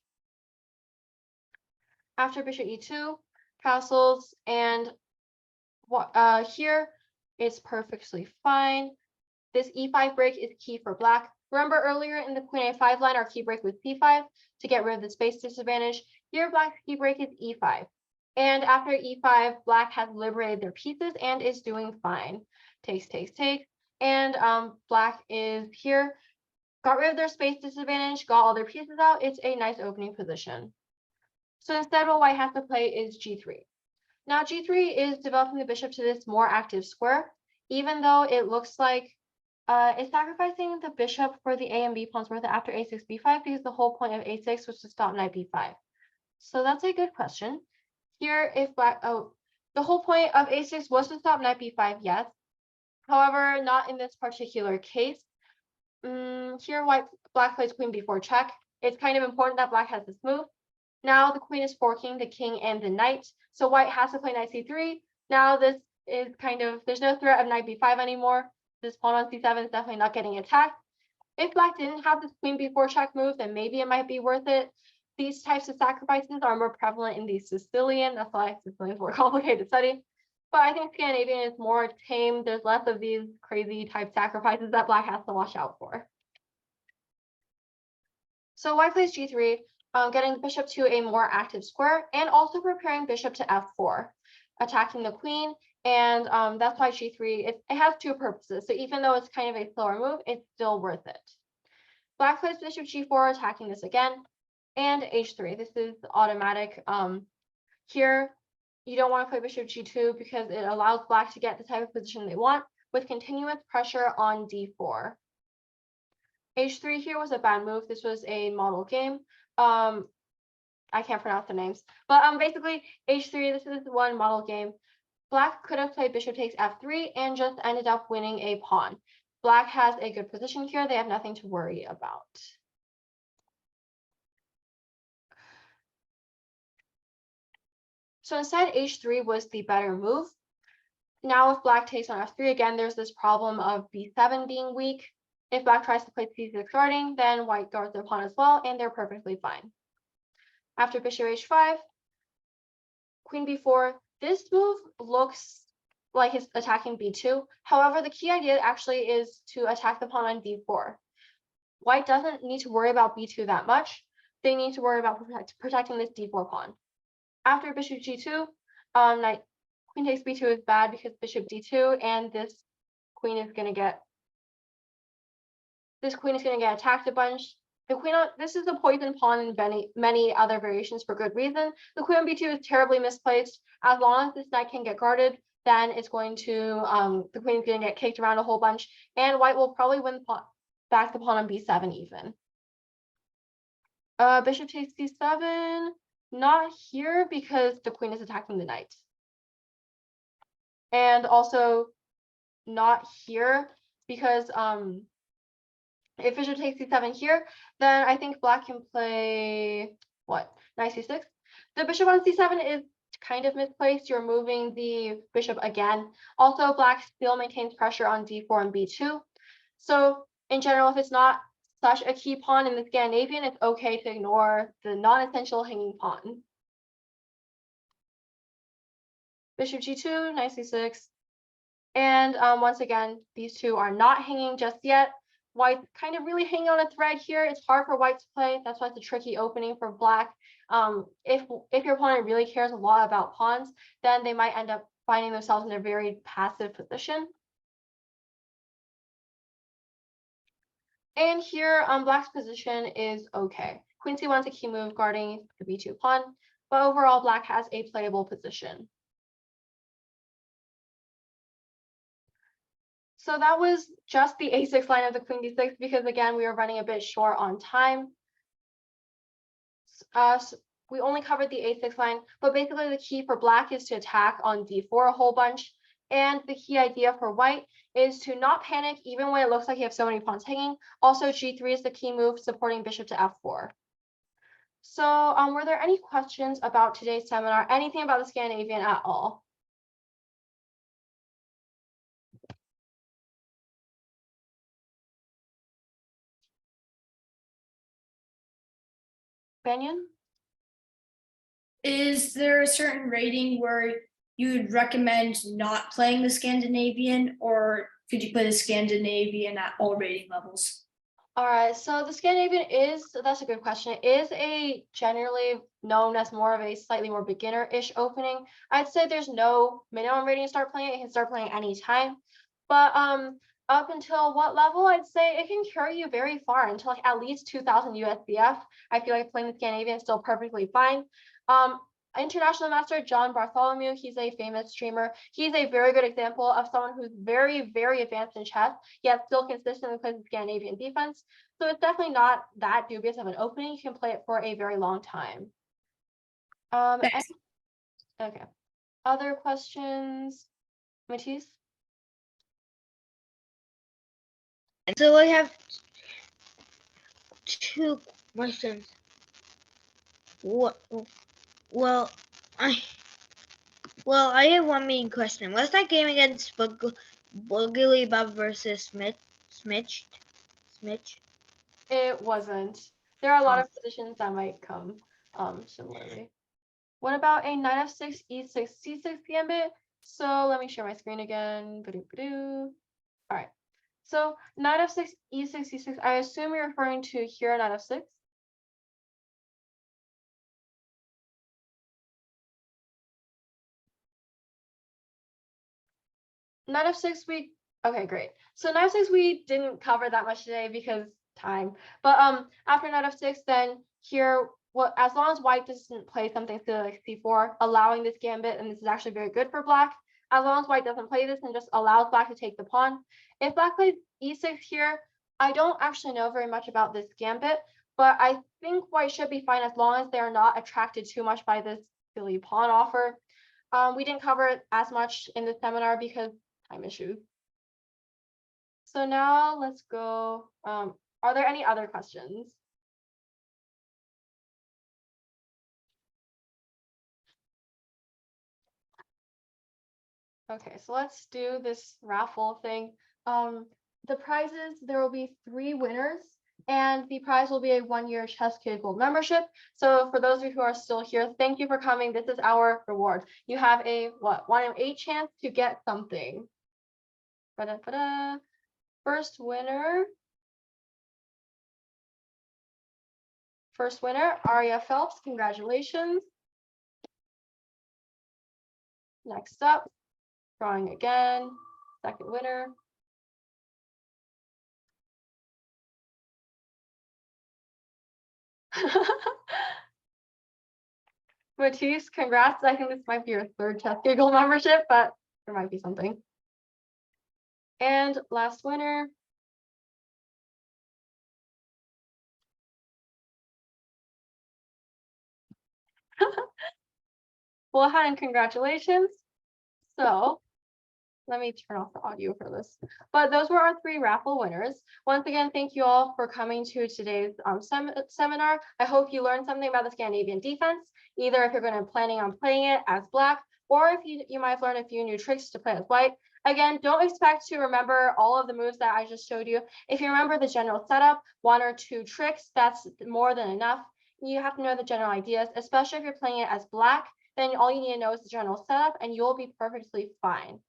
After bishop e2, castles, and here it's perfectly fine. This e5 break is key for black. Remember earlier in the queen a5 line, our key break was c5 to get rid of the space disadvantage. Here, black's key break is e5. And after e5, black has liberated their pieces and is doing fine. Takes, takes, takes. And black is here, got rid of their space disadvantage, got all their pieces out. It's a nice opening position. So instead, what white has to play is g3. Now, g3 is developing the bishop to this more active square, even though it looks like it's sacrificing the bishop for the a and b pawns worth after a6, b5, because the whole point of a6 was to stop knight b5. So that's a good question. Here, if black, the whole point of a6 was to stop knight b5, yes. However, not in this particular case. Here, black plays queen b4 check. It's kind of important that black has this move. Now the queen is forking the king and the knight, so white has to play knight c3. Now this is there's no threat of knight b5 anymore. This pawn on c7 is definitely not getting attacked. If black didn't have this queen b4 check move, then maybe it might be worth it. These types of sacrifices are more prevalent in the Sicilian. That's why Sicilian is more complicated to study. But I think Scandinavian is more tame. There's less of these crazy type sacrifices that black has to watch out for. So white plays g3, getting the bishop to a more active square, and also preparing bishop to f4, attacking the queen. And that's why g3, it has two purposes. So even though it's kind of a slower move, it's still worth it. Black plays bishop g4, attacking this again, and h3. This is automatic. Here, you don't want to play bishop g2 because it allows black to get the type of position they want with continuous pressure on d4. h3 here was a bad move. This was a model game. I can't pronounce the names, but basically h3, this is one model game. Black could have played bishop takes f3 and just ended up winning a pawn. Black has a good position here. They have nothing to worry about. So instead, h3 was the better move. Now if black takes on f3, again, there's this problem of b7 being weak. If black tries to play c6 guarding, then white guards their pawn as well, and they're perfectly fine. After bishop h5, queen b4, this move looks like it's attacking b2. However, the key idea actually is to attack the pawn on d4. White doesn't need to worry about b2 that much. They need to worry about protecting this d4 pawn. After bishop g2, queen takes b2 is bad because bishop d2, and this queen is going to get attacked a bunch. The queen on, this is a poison pawn in many other variations for good reason. The queen on b2 is terribly misplaced. As long as this knight can get guarded, then it's going to the queen is going to get kicked around a whole bunch, and white will probably win back the pawn on b7 even. Bishop takes c7, not here because the queen is attacking the knight, and also not here because if bishop takes c7 here, then I think black can play what? Knight c6. The bishop on c7 is kind of misplaced. You're moving the bishop again. Also, black still maintains pressure on d4 and b2. So in general, if it's not such a key pawn in the Scandinavian, it's okay to ignore the non-essential hanging pawn. Bishop g2, knight c6. And once again, these two are not hanging just yet. White's kind of really hanging on a thread here. It's hard for white to play. That's why it's a tricky opening for black. If your opponent really cares a lot about pawns, then they might end up finding themselves in a very passive position. And here, black's position is okay. Queen c1 is a key move guarding the b2 pawn, but overall, black has a playable position. So that was just the a6 line of the queen d6 because, again, we are running a bit short on time. So we only covered the a6 line, but basically the key for black is to attack on d4 a whole bunch. And the key idea for white is to not panic even when it looks like you have so many pawns hanging. Also, g3 is the key move supporting bishop to f4. So were there any questions about today's seminar? Anything about the Scandinavian at all? Banyan? Is there a certain rating where you would recommend not playing the Scandinavian, or could you play the Scandinavian at all rating levels? All right, so the Scandinavian that's a good question. It is a generally known as more of a slightly more beginner-ish opening. I'd say there's no minimum rating to start playing it. You can start playing anytime. But up until what level? I'd say it can carry you very far until like at least 2000 USBF. I feel like playing the Scandinavian is still perfectly fine. International master John Bartholomew, he's a famous streamer. He's a very good example of someone who's very, very advanced in chess, yet still consistently plays the Scandinavian defense. So it's definitely not that dubious of an opening. You can play it for a very long time. Okay. Other questions, Matisse? So I have two questions. Well, I have one main question. Was that game against Boogly Bob versus Smitch? It wasn't. There are a lot of positions that might come similarly. What about a knight f6, e6, c6 gambit? So let me share my screen again. All right. So knight f6, e6, c6. I assume you're referring to here, knight f6. Knight of six, okay, great. So knight of six, we didn't cover that much today because time. But after knight of six, then here, as long as white doesn't play something silly like c4, allowing this gambit, and this is actually very good for black. As long as white doesn't play this and just allows black to take the pawn. If black plays e6 here, I don't actually know very much about this gambit, but I think white should be fine as long as they're not attracted too much by this silly pawn offer. We didn't cover it as much in the seminar because time issues. So now let's go. Are there any other questions? Okay, so let's do this raffle thing. The prizes, there will be 3 winners, and the prize will be a 1-year Chess Kid Gold membership. So for those of you who are still here, thank you for coming. This is our reward. You have a 1 in 8 chance to get something. Ba-da-ba-da. First winner, Aria Phelps, congratulations. Next up, drawing again, second winner. Matisse, congrats. I think this might be your 3rd Chess Giggle membership, but there might be something. And last winner. Well, hi and congratulations. So let me turn off the audio for this. But those were our 3 raffle winners. Once again, thank you all for coming to today's seminar. I hope you learned something about the Scandinavian defense, either if you're going to planning on playing it as black, or if you might have learned a few new tricks to play as white. Again, don't expect to remember all of the moves that I just showed you. If you remember the general setup, 1 or 2 tricks, that's more than enough. You have to know the general ideas, especially if you're playing it as black, then all you need to know is the general setup and you'll be perfectly fine.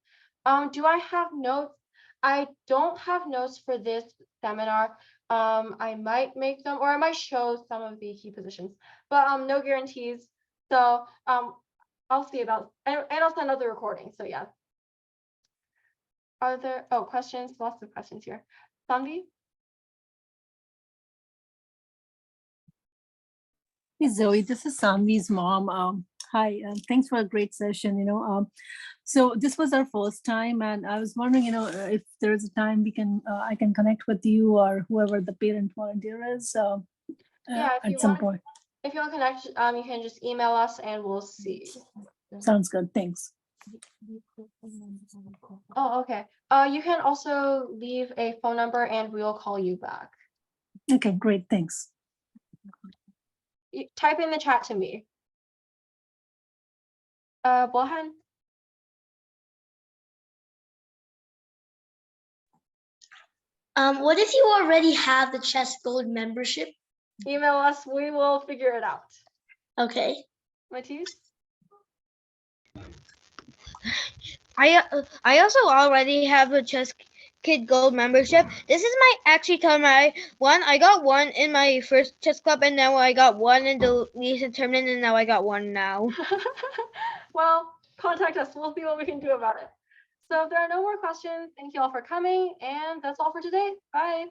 Do I have notes? I don't have notes for this seminar. I might make them, or I might show some of the key positions, but no guarantees. So I'll see about, and I'll send out the recording. So yeah. Are there questions? Lots of questions here. Sandy? Hey Zoe, this is Sanvi's mom. Hi, thanks for a great session. So this was our first time, and I was wondering, if there's a time we can, I can connect with you or whoever the parent volunteer is. Yeah, at some point. If you want to connect, you can just email us and we'll see. Sounds good. Thanks. Oh, okay. You can also leave a phone number and we'll call you back. Okay, great. Thanks. Type in the chat to me. Bohan? What if you already have the Chess Gold membership? Email us, we will figure it out. Okay. Matisse? I also already have a Chess Kid Gold membership. This is my actually time I got 1 in my first chess club, and now I got 1 in the recent tournament, and now I got 1 now. Well, contact us. We'll see what we can do about it. So if there are no more questions, thank you all for coming, and that's all for today. Bye.